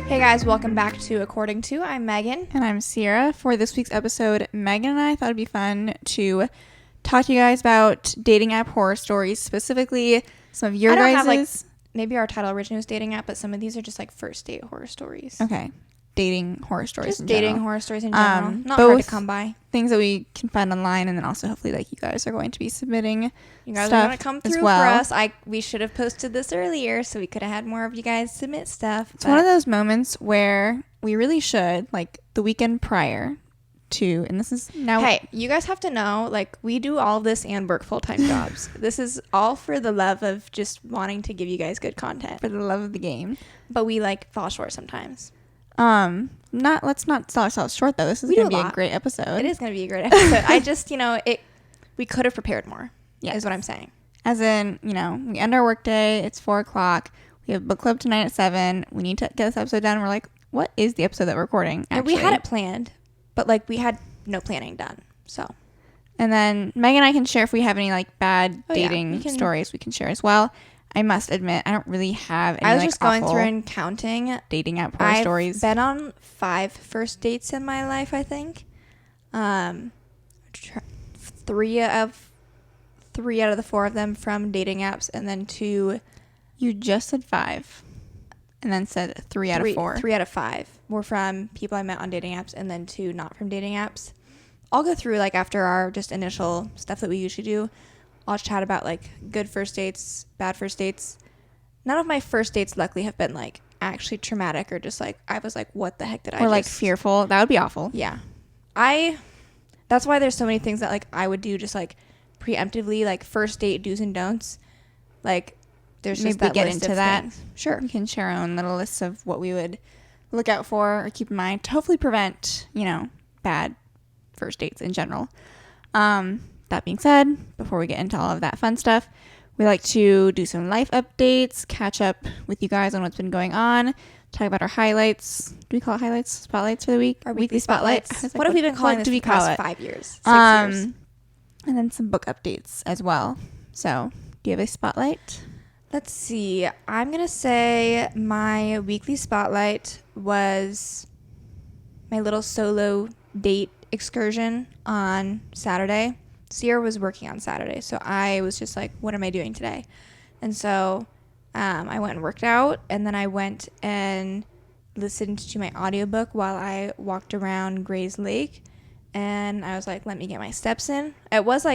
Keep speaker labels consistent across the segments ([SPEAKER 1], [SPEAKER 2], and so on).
[SPEAKER 1] Hey guys, welcome back to According To. I'm Megan.
[SPEAKER 2] And I'm Ciera. For this week's episode, Megan and I thought it'd be fun to talk to you guys about dating app horror stories, specifically some of your guys'.
[SPEAKER 1] Maybe our title originally was dating app, but some of these are just like first date horror stories.
[SPEAKER 2] Okay. Dating horror stories
[SPEAKER 1] just in dating
[SPEAKER 2] general.
[SPEAKER 1] Horror stories in general. Not
[SPEAKER 2] both
[SPEAKER 1] hard to come by.
[SPEAKER 2] Things that we can find online, and then also hopefully like you guys are going to be submitting.
[SPEAKER 1] You guys are going to come through
[SPEAKER 2] well.
[SPEAKER 1] for us. We should have posted this earlier so we could have had more of you guys submit stuff.
[SPEAKER 2] It's one of those moments where we really should, like the weekend prior to, and this is now.
[SPEAKER 1] Hey, you guys have to know, like, we do all of this and work full-time jobs. This is all for the love of just wanting to give you guys good content.
[SPEAKER 2] For the love of the game.
[SPEAKER 1] But we like fall short sometimes.
[SPEAKER 2] Let's not sell ourselves short though. This is going to be a great episode.
[SPEAKER 1] It is going to be a great episode. I just, we could have prepared more.
[SPEAKER 2] Yeah,
[SPEAKER 1] is what I'm saying.
[SPEAKER 2] As in, we end our work day. It's 4:00. We have book club tonight at 7. We need to get this episode done. We're like, what is the episode that we're recording?
[SPEAKER 1] Actually? We had it planned, but like we had no planning done. So,
[SPEAKER 2] and then Megan and I can share if we have any like bad dating stories. We can share as well. I must admit, I don't really have any.
[SPEAKER 1] I was just going through and counting
[SPEAKER 2] dating app horror stories.
[SPEAKER 1] I've been on 5 first dates in my life, I think. 3 out of the 4 of them from dating apps, and then 2.
[SPEAKER 2] You just said 5, and then said 3 out of 4.
[SPEAKER 1] 3 out of 5 were from people I met on dating apps, and then 2 not from dating apps. I'll go through like after our just initial stuff that we usually do. I'll chat about like good first dates, bad first dates. None of my first dates luckily have been like actually traumatic or just like I was like, what the heck did I?
[SPEAKER 2] Or like fearful. That would be awful.
[SPEAKER 1] Yeah, that's why there's so many things that like I would do just like preemptively, like first date do's and don'ts. Like there's just
[SPEAKER 2] maybe
[SPEAKER 1] that
[SPEAKER 2] get
[SPEAKER 1] list
[SPEAKER 2] into
[SPEAKER 1] of
[SPEAKER 2] that.
[SPEAKER 1] Things. Sure,
[SPEAKER 2] we can share our own little lists of what we would look out for or keep in mind to hopefully prevent bad first dates in general. That being said, before we get into all of that fun stuff, we like to do some life updates, catch up with you guys on what's been going on, talk about our highlights. Do we call it highlights? Spotlights for the week?
[SPEAKER 1] Our weekly spotlights. Like, what have we been calling this for the past 5 years? 6 years?
[SPEAKER 2] And then some book updates as well. So, do you have a spotlight?
[SPEAKER 1] Let's see. I'm going to say my weekly spotlight was my little solo date excursion on Saturday. Ciera was working on Saturday, so I was just like, what am I doing today? And so I went and worked out, and then I went and listened to my audiobook while I walked around Gray's Lake, and I was like, let me get my steps in. It was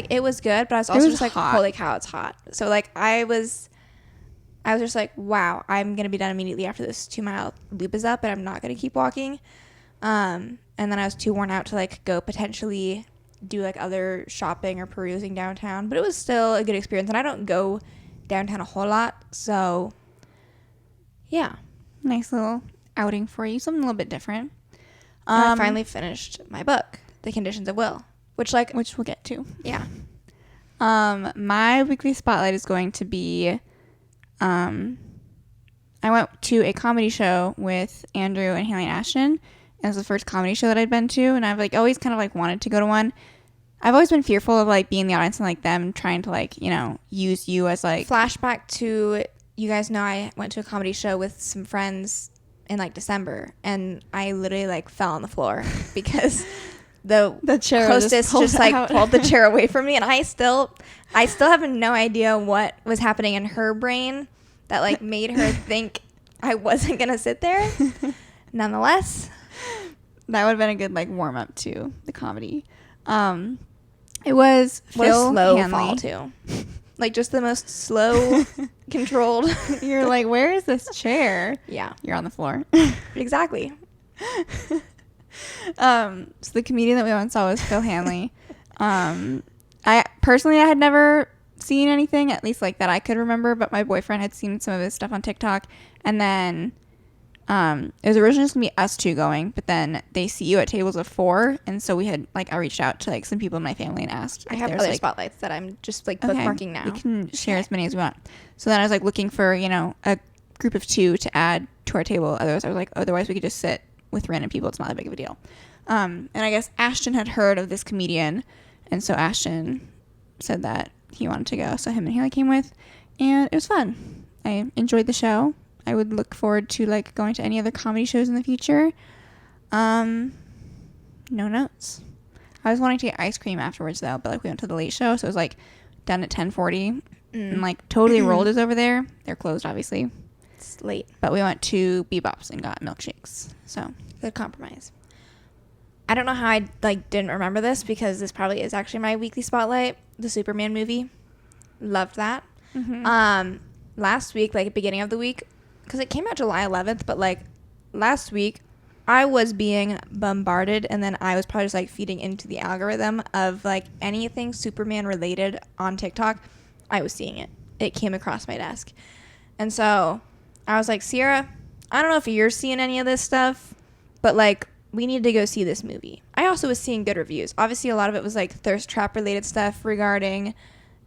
[SPEAKER 1] good, but I was also just like, holy cow, it's hot. So like I was just like, wow, I'm going to be done immediately after this 2-mile loop is up, and I'm not going to keep walking. And then I was too worn out to like go potentially do like other shopping or perusing downtown, but it was still a good experience, and I don't go downtown a whole lot, so yeah,
[SPEAKER 2] nice little outing for you, something a little bit different.
[SPEAKER 1] I finally finished my book, The Conditions of Will, which
[SPEAKER 2] we'll get to.
[SPEAKER 1] Yeah.
[SPEAKER 2] My weekly spotlight is going to be I went to a comedy show with Andrew and Haley and Ashton. It was the first comedy show that I'd been to, and I've like always kind of like wanted to go to one. I've always been fearful of like being in the audience and like them trying to like, use you as like.
[SPEAKER 1] Flashback to, you guys know I went to a comedy show with some friends in like December, and I literally like fell on the floor because the
[SPEAKER 2] chair
[SPEAKER 1] hostess just like pulled the chair away from me, and I still have no idea what was happening in her brain that like made her think I wasn't gonna sit there. Nonetheless,
[SPEAKER 2] that would have been a good like warm up to the comedy. It was
[SPEAKER 1] what
[SPEAKER 2] Phil
[SPEAKER 1] a slow
[SPEAKER 2] Hanley.
[SPEAKER 1] fall too, like just the most slow, controlled.
[SPEAKER 2] You're like, where is this chair?
[SPEAKER 1] Yeah,
[SPEAKER 2] you're on the floor.
[SPEAKER 1] Exactly.
[SPEAKER 2] So the comedian that we went and saw was Phil Hanley. I personally had never seen anything, at least like that I could remember, but my boyfriend had seen some of his stuff on TikTok, and then it was originally just gonna be us 2 going, but then they see you at tables of 4, and so we had like I reached out to like some people in my family and asked.
[SPEAKER 1] I have other spotlights that I'm just like bookmarking now.
[SPEAKER 2] We can share as many as we want. So then I was like looking for a group of 2 to add to our table. Otherwise we could just sit with random people. It's not that big of a deal. And I guess Ashton had heard of this comedian, and so Ashton said that he wanted to go, so him and Haley came with, and it was fun. I enjoyed the show. I would look forward to like going to any other comedy shows in the future. No notes. I was wanting to get ice cream afterwards though, but like we went to the late show, so it was like done at 10:40, and like Totally Rolled is over there. They're closed, obviously.
[SPEAKER 1] It's late,
[SPEAKER 2] but we went to Bebop's and got milkshakes. So
[SPEAKER 1] good compromise. I don't know how I like didn't remember this because this probably is actually my weekly spotlight. The Superman movie, loved that. Last week, like beginning of the week, because it came out July 11th, but like last week I was being bombarded, and then I was probably just like feeding into the algorithm of like anything Superman related on TikTok. I was seeing it. It came across my desk. And so I was like, Ciera, I don't know if you're seeing any of this stuff, but like we need to go see this movie. I also was seeing good reviews. Obviously, a lot of it was like thirst trap related stuff regarding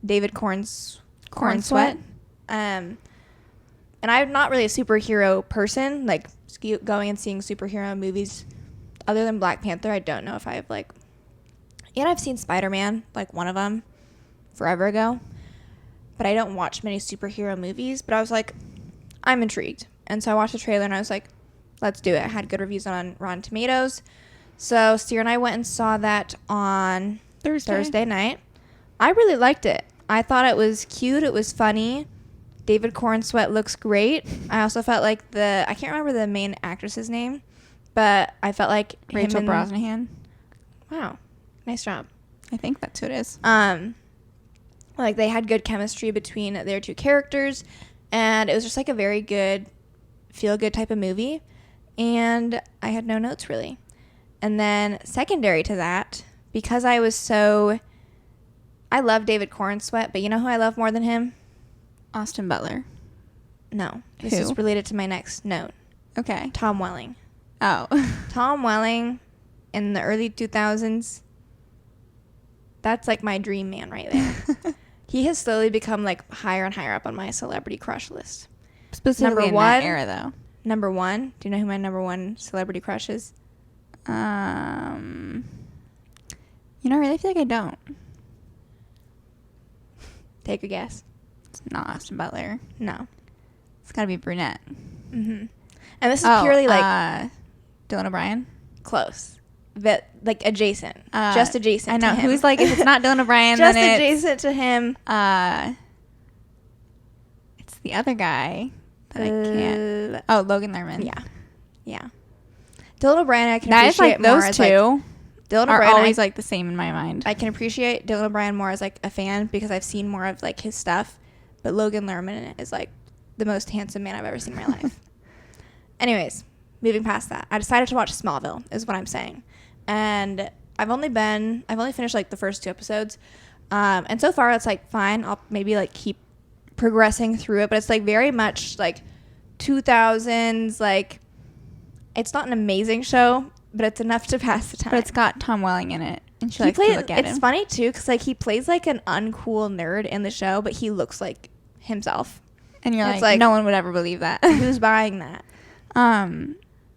[SPEAKER 1] David Corn Sweat. And I'm not really a superhero person, like going and seeing superhero movies other than Black Panther. I don't know if I've like, and I've seen Spider-Man, like one of them forever ago, but I don't watch many superhero movies. But I was like, I'm intrigued. And so I watched the trailer and I was like, let's do it. I had good reviews on Rotten Tomatoes. So Ciera and I went and saw that on Thursday night. I really liked it. I thought it was cute. It was funny. David Corn Sweat looks great. I also felt like I can't remember the main actress's name, but I felt like
[SPEAKER 2] Rachel Brosnahan.
[SPEAKER 1] Wow. Nice job.
[SPEAKER 2] I think that's who it is.
[SPEAKER 1] Like they had good chemistry between their two characters, and it was just like a very good feel-good type of movie, and I had no notes really. And then secondary to that, because I love David Corn Sweat, but you know who I love more than him?
[SPEAKER 2] Austin Butler.
[SPEAKER 1] No. This
[SPEAKER 2] Who?
[SPEAKER 1] is related to my next note.
[SPEAKER 2] Okay.
[SPEAKER 1] Tom Welling.
[SPEAKER 2] Oh.
[SPEAKER 1] Tom Welling in the early 2000s. That's like my dream man right there. He has slowly become like higher and higher up on my celebrity crush list.
[SPEAKER 2] Specifically in that era though.
[SPEAKER 1] Number one. Do you know who my number one celebrity crush is?
[SPEAKER 2] You know, I really feel like I don't.
[SPEAKER 1] Take a guess.
[SPEAKER 2] It's not Austin Butler.
[SPEAKER 1] No.
[SPEAKER 2] It's got to be brunette.
[SPEAKER 1] Mm-hmm. And this is purely like
[SPEAKER 2] Dylan O'Brien.
[SPEAKER 1] Close, but like adjacent, just adjacent.
[SPEAKER 2] I know
[SPEAKER 1] to him.
[SPEAKER 2] who's like if it's not Dylan O'Brien,
[SPEAKER 1] just
[SPEAKER 2] then
[SPEAKER 1] adjacent to him.
[SPEAKER 2] It's the other guy that I can't. Oh, Logan Lerman.
[SPEAKER 1] Yeah. Dylan O'Brien, I can
[SPEAKER 2] that is
[SPEAKER 1] appreciate
[SPEAKER 2] like
[SPEAKER 1] more
[SPEAKER 2] those
[SPEAKER 1] as
[SPEAKER 2] two.
[SPEAKER 1] Like, Dylan
[SPEAKER 2] are
[SPEAKER 1] O'Brien
[SPEAKER 2] always like the same in my mind.
[SPEAKER 1] I can appreciate Dylan O'Brien more as like a fan because I've seen more of like his stuff, but Logan Lerman is like the most handsome man I've ever seen in my life. Anyways, moving past that, I decided to watch Smallville is what I'm saying, and I've only finished like the first 2 episodes, and so far it's like fine. I'll maybe like keep progressing through it, but it's like very much like 2000s. Like it's not an amazing show, but it's enough to pass the time.
[SPEAKER 2] But it's got Tom Welling in it, and she likes to look at him.
[SPEAKER 1] It's funny too because like he plays like an uncool nerd in the show, but he looks like himself.
[SPEAKER 2] And you're like, no one would ever believe that.
[SPEAKER 1] Who's buying that?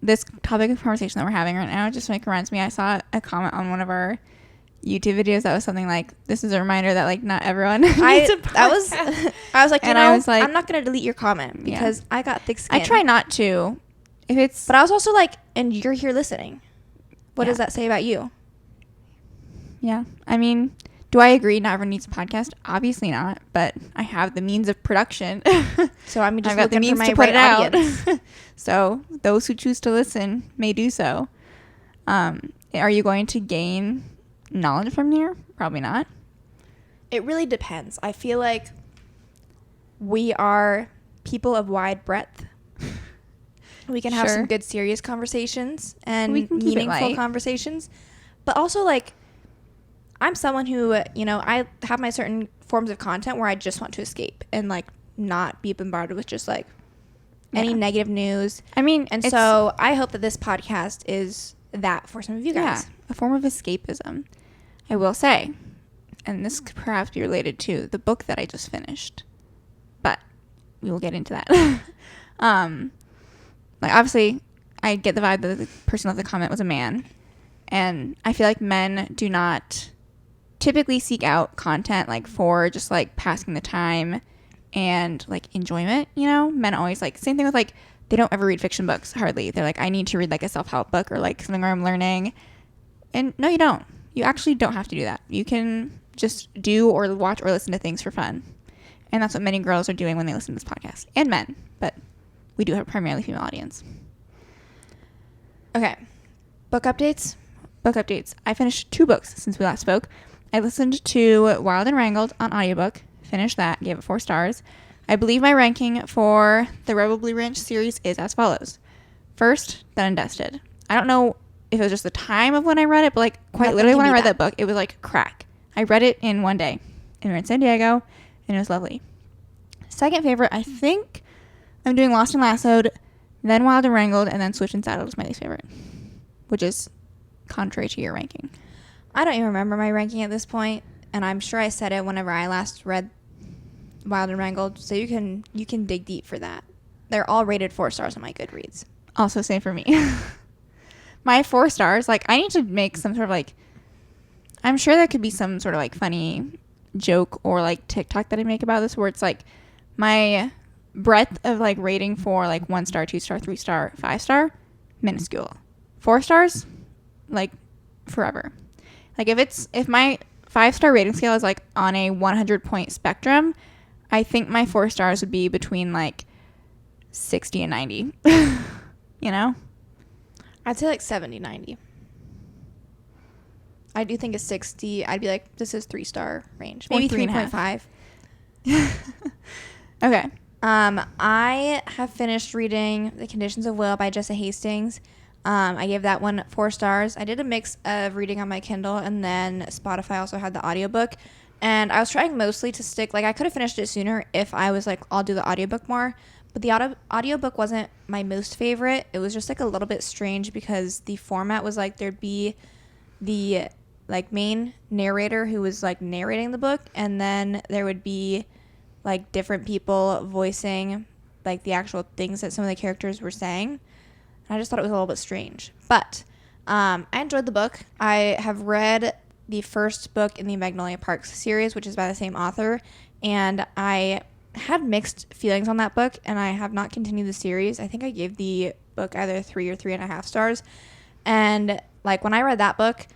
[SPEAKER 2] This topic of conversation that we're having right now just like reminds me. I saw a comment on one of our YouTube videos that was something like, "This is a reminder that like not everyone."
[SPEAKER 1] I was like, I was like, I'm not gonna delete your comment because I got thick skin.
[SPEAKER 2] I try not to.
[SPEAKER 1] But I was also like, and you're here listening. What does that say about you?
[SPEAKER 2] Yeah, I mean, do I agree not everyone needs a podcast? Obviously not, but I have the means of production.
[SPEAKER 1] So I'm just
[SPEAKER 2] I've got the means to put it out. So those who choose to listen may do so. Are you going to gain knowledge from here? Probably not.
[SPEAKER 1] It really depends. I feel like we are people of wide breadth. We can have some good serious conversations and meaningful conversations. But also, like, I'm someone who, you know, I have my certain forms of content where I just want to escape and, like, not be bombarded with just, like, any negative news.
[SPEAKER 2] I mean,
[SPEAKER 1] and so I hope that this podcast is that for some of you guys.
[SPEAKER 2] Yeah, a form of escapism. I will say, and this could perhaps be related to the book that I just finished, but we will get into that. Like, obviously, I get the vibe that the person of the comment was a man, and I feel like men do not typically seek out content, like, for just, like, passing the time and like enjoyment, you know. Men always like, same thing with like, they don't ever read fiction books hardly. They're like, I need to read like a self-help book or like something where I'm learning. And no, you don't. You actually don't have to do that. You can just do or watch or listen to things for fun. And that's what many girls are doing when they listen to this podcast. And men. But we do have a primarily female audience.
[SPEAKER 1] Okay. Book updates?
[SPEAKER 2] Book updates. I finished 2 books since we last spoke. I listened to Wild and Wrangled on audiobook. Finished that. Gave it 4 stars. I believe my ranking for the Rebel Blue Ranch series is as follows. First, Done and Dusted. I don't know if it was just the time of when I read it, but like quite literally when I read that book, it was like crack. I read it in one day. And we were in San Diego, and it was lovely. Second favorite, I think I'm doing Lost and Lassoed, then Wild and Wrangled, and then Switched and Saddled is my least favorite, which is contrary to your ranking.
[SPEAKER 1] I don't even remember my ranking at this point, and I'm sure I said it whenever I last read Wild and Wrangled, so you can dig deep for that. They're all rated 4 stars on my Goodreads.
[SPEAKER 2] Also same for me. My 4 stars, like I need to make some sort of like, I'm sure there could be some sort of like funny joke or like TikTok that I make about this where it's like my breadth of like rating for like 1 star, 2 star, 3 star, 5 star, minuscule. 4 stars, like forever. Like if my 5-star rating scale is like on a 100-point spectrum, I think my 4 stars would be between like 60 and 90. You know?
[SPEAKER 1] I'd say like 70, 90. I do think a 60, I'd be like, this is 3-star range. Maybe 3.5.
[SPEAKER 2] Okay.
[SPEAKER 1] I have finished reading The Conditions of Will by Jessa Hastings. I gave that one 4 stars. I did a mix of reading on my Kindle, and then Spotify also had the audiobook. And I was trying mostly to stick, like I could have finished it sooner if I was like, I'll do the audiobook more. But the audiobook wasn't my most favorite. It was just like a little bit strange because the format was like there'd be the like main narrator who was like narrating the book, and then there would be like different people voicing like the actual things that some of the characters were saying. And I just thought it was a little bit strange. But I enjoyed the book. I have read the first book in the Magnolia Parks series, which is by the same author, and I had mixed feelings on that book, and I have not continued the series. I think I gave the book either 3 or 3.5 stars. And like when I read that book,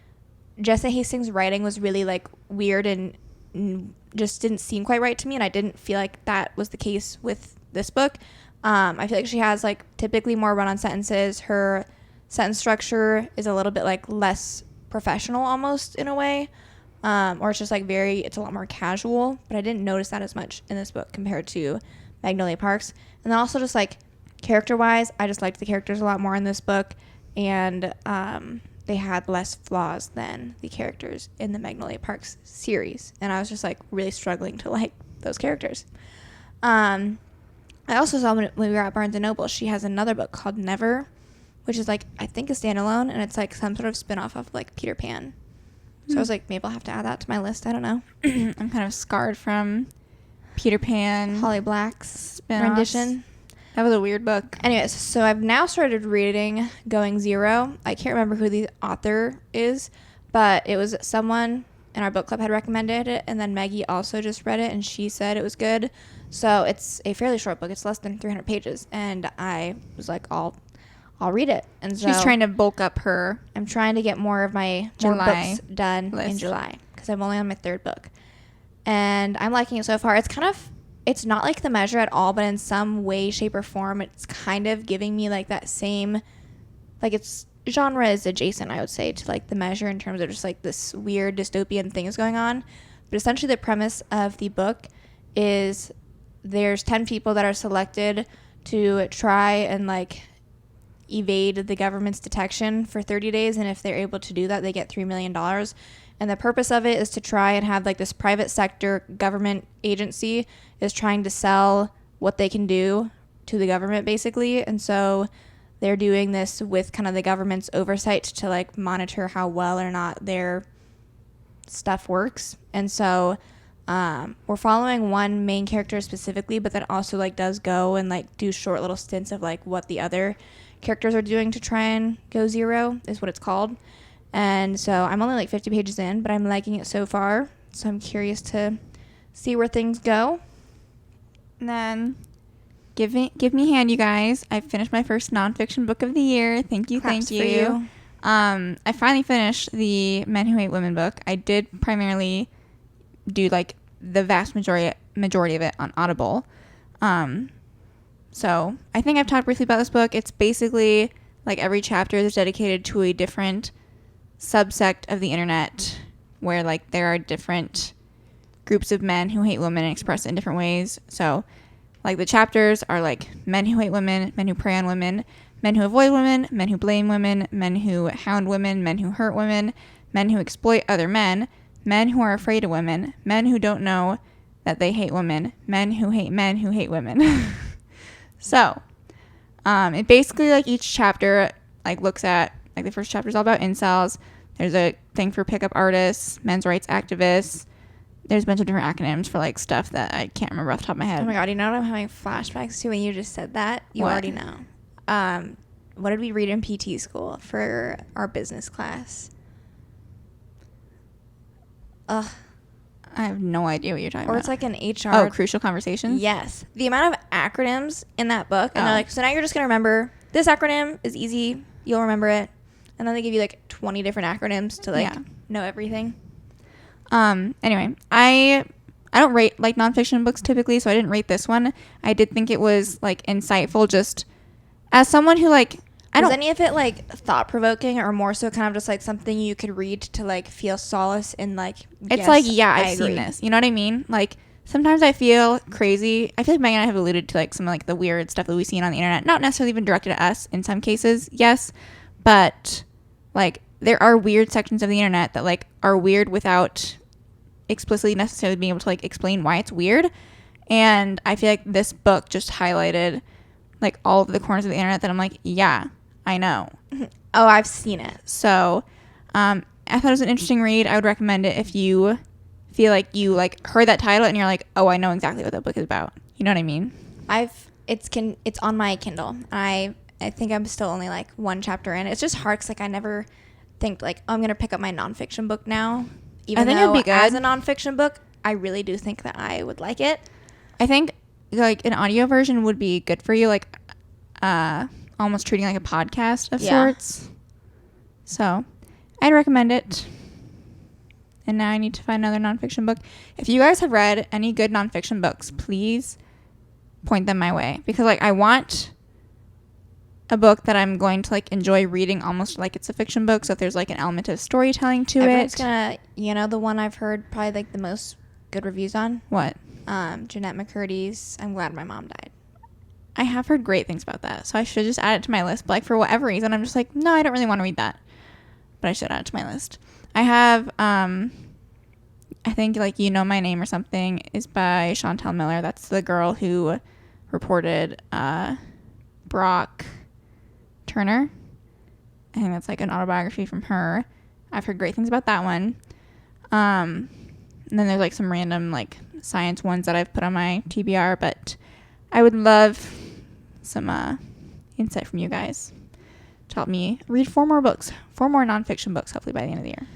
[SPEAKER 1] Jessa Hastings' writing was really like weird and just didn't seem quite right to me, and I didn't feel like that was the case with this book. I feel like she has like typically more run-on sentences. Her sentence structure is a little bit like less professional almost in a way, or it's just like it's a lot more casual, but I didn't notice that as much in this book compared to Magnolia Parks. And then also just like character-wise, I just liked the characters a lot more in this book, and they had less flaws than the characters in the Magnolia Parks series, and I was just like really struggling to like those characters. I also saw when we were at Barnes & Noble, she has another book called Never, which is like I think a standalone, and it's like some sort of spin-off of like Peter Pan. So I was like, maybe I'll have to add that to my list. I don't know.
[SPEAKER 2] I'm kind of scarred from Peter Pan.
[SPEAKER 1] Holly Black's
[SPEAKER 2] spin-offs.
[SPEAKER 1] rendition.
[SPEAKER 2] That was a weird book.
[SPEAKER 1] Anyways, so I've now started reading Going Zero. I can't remember who the author is, but it was someone in our book club had recommended it, and then Maggie also just read it, and she said it was good. So it's a fairly short book. It's less than 300 pages, and I was like, I'll read it. And so
[SPEAKER 2] she's trying to bulk up her.
[SPEAKER 1] I'm trying to get more books done in July because I'm only on my 3rd book, and I'm liking it so far. It's not like The Measure at all, but in some way, shape, or form, it's kind of giving me like that same, like its genre is adjacent, I would say, to like The Measure in terms of just like this weird dystopian thing is going on. But essentially the premise of the book is there's 10 people that are selected to try and like evade the government's detection for 30 days. And if they're able to do that, they get $3 million. And the purpose of it is to try and have like this private sector government agency is trying to sell what they can do to the government basically. And so they're doing this with kind of the government's oversight to like monitor how well or not their stuff works. And so we're following one main character specifically, but then also like does go and like do short little stints of like what the other characters are doing to try and go zero is what it's called. And so I'm only like 50 pages in, but I'm liking it so far. So I'm curious to see where things go.
[SPEAKER 2] And then give me a hand, you guys. I finished my first nonfiction book of the year. Thank you,
[SPEAKER 1] Claps
[SPEAKER 2] thank you.
[SPEAKER 1] for you.
[SPEAKER 2] I finally finished the Men Who Hate Women book. I did primarily do like the vast majority of it on Audible. So I think I've talked briefly about this book. It's basically like every chapter is dedicated to a different subsect of the internet, where like there are different groups of men who hate women and express it in different ways. So like the chapters are like men who hate women, men who prey on women, men who avoid women, men who blame women, men who hound women, men who hurt women, men who exploit other men, men who are afraid of women, men who don't know that they hate women, men who hate women. So it basically, like, each chapter like looks at, like, the first chapter is all about incels. There's a thing for pickup artists, men's rights activists. There's a bunch of different acronyms for like stuff that I can't remember off the top of my head.
[SPEAKER 1] Oh my god, you know what I'm having flashbacks to when you just said that? You
[SPEAKER 2] What?
[SPEAKER 1] already know. What did we read in PT school for our business class? Ugh.
[SPEAKER 2] I have no idea what you're talking about.
[SPEAKER 1] Or it's like an HR.
[SPEAKER 2] Oh, Crucial Conversations?
[SPEAKER 1] Yes. The amount of acronyms in that book. And
[SPEAKER 2] Oh.
[SPEAKER 1] they're like, so now you're just going to remember this acronym is easy. You'll remember it. And then they give you like 20 different acronyms to like know everything.
[SPEAKER 2] Anyway, I don't rate like nonfiction books typically, so I didn't rate this one. I did think it was like insightful, just as someone who like
[SPEAKER 1] Was any of it like thought provoking, or more so kind of just like something you could read to like feel solace in like?
[SPEAKER 2] It's
[SPEAKER 1] yes,
[SPEAKER 2] like, yeah, I've
[SPEAKER 1] agree.
[SPEAKER 2] seen this. You know what I mean? Like sometimes I feel crazy. I feel like Megan and I have alluded to like some of like the weird stuff that we've seen on the internet, not necessarily even directed at us in some cases, yes, but like there are weird sections of the internet that like are weird without explicitly necessarily being able to like explain why it's weird. And I feel like this book just highlighted like all of the corners of the internet that I'm like, yeah, I know.
[SPEAKER 1] Oh, I've seen it.
[SPEAKER 2] So I thought it was an interesting read. I would recommend it if you feel like you like heard that title and you're like, oh, I know exactly what that book is about. You know what I mean?
[SPEAKER 1] It's on my Kindle. I think I'm still only like one chapter in. It's just hard because like I never think like, oh, I'm gonna pick up my nonfiction book now. Even
[SPEAKER 2] think
[SPEAKER 1] though
[SPEAKER 2] it'd be good.
[SPEAKER 1] as a nonfiction book, I really do think that I would like it.
[SPEAKER 2] I think like an audio version would be good for you, like almost treating like a podcast of sorts. So I'd recommend it. And now I need to find another nonfiction book. If you guys have read any good nonfiction books, please point them my way, because like I want a book that I'm going to like enjoy reading almost like it's a fiction book. So if there's like an element of storytelling to
[SPEAKER 1] Everyone's
[SPEAKER 2] it.
[SPEAKER 1] gonna, the one I've heard probably like the most good reviews on.
[SPEAKER 2] What?
[SPEAKER 1] Jeanette McCurdy's I'm Glad My Mom Died.
[SPEAKER 2] I have heard great things about that, so I should just add it to my list. But like for whatever reason, I'm just like, no, I don't really want to read that, but I should add it to my list. I have, I think like You Know My Name or something is by Chantel Miller. That's the girl who reported Brock Turner. I think that's like an autobiography from her. I've heard great things about that one. And then there's like some random like science ones that I've put on my TBR, but I would love some insight from you guys to help me read 4 more nonfiction books, hopefully by the end of the year.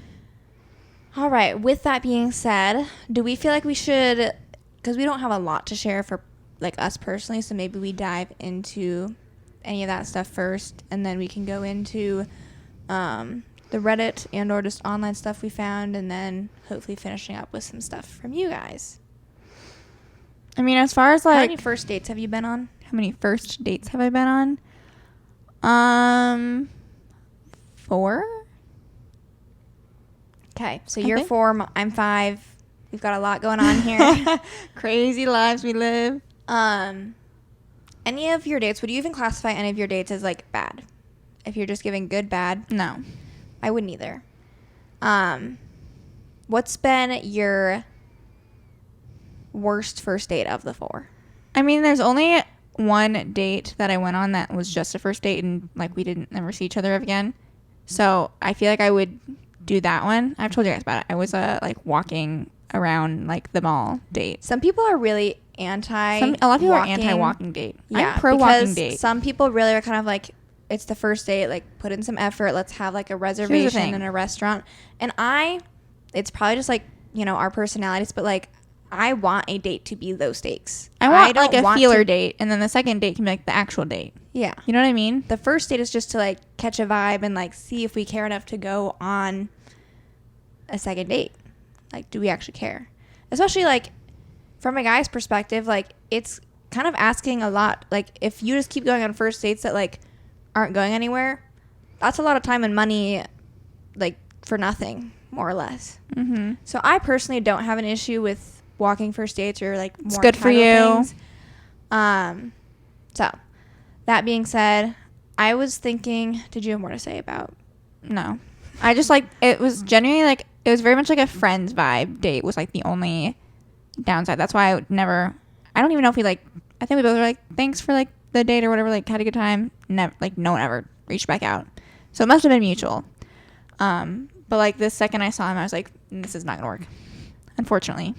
[SPEAKER 1] All right. With that being said, do we feel like we should, because we don't have a lot to share for like us personally, so maybe we dive into any of that stuff first, and then we can go into the Reddit and or just online stuff we found, and then hopefully finishing up with some stuff from you guys.
[SPEAKER 2] I mean, as far as like
[SPEAKER 1] how many first dates have you been on?
[SPEAKER 2] How many first dates have I been on? 4.
[SPEAKER 1] Okay, so
[SPEAKER 2] I
[SPEAKER 1] you're
[SPEAKER 2] think.
[SPEAKER 1] 4, I'm 5. We've got a lot going on here.
[SPEAKER 2] Crazy lives we live.
[SPEAKER 1] Any of your dates, would you even classify any of your dates as like bad? If you're just giving good, bad?
[SPEAKER 2] No.
[SPEAKER 1] I wouldn't either. What's been your worst first date of the 4?
[SPEAKER 2] I mean, there's only one date that I went on that was just a first date, and like we didn't ever see each other again. So I feel like I would do that one. I've told you guys about it. I was like walking around like the mall date.
[SPEAKER 1] Some people are really anti.
[SPEAKER 2] A lot of people are anti-walking date.
[SPEAKER 1] Yeah,
[SPEAKER 2] I'm pro-walking date.
[SPEAKER 1] Some people really are kind of like, it's the first date, like put in some effort. Let's have like a reservation in a restaurant. And it's probably just like, our personalities, but like I want a date to be low stakes.
[SPEAKER 2] I want like
[SPEAKER 1] don't
[SPEAKER 2] a feeler date, and then the second date can be like the actual date.
[SPEAKER 1] Yeah.
[SPEAKER 2] You know what I mean?
[SPEAKER 1] The first date is just to like catch a vibe and like see if we care enough to go on a second date. Like, do we actually care? Especially like from a guy's perspective, like it's kind of asking a lot. Like if you just keep going on first dates that like aren't going anywhere, that's a lot of time and money like for nothing, more or less.
[SPEAKER 2] Mm-hmm.
[SPEAKER 1] So I personally don't have an issue with walking first dates or like more
[SPEAKER 2] it's good for
[SPEAKER 1] casual
[SPEAKER 2] you.
[SPEAKER 1] things. So that being said, I was thinking, did you have more to say about?
[SPEAKER 2] No, I just like it was genuinely like it was very much like a friends vibe date was like the only downside. That's why I don't even know if we like, I think we both were like, thanks for like the date or whatever, like had a good time. Never, like no one ever reached back out. So it must have been mutual. But like the second I saw him, I was like, this is not gonna work. Unfortunately.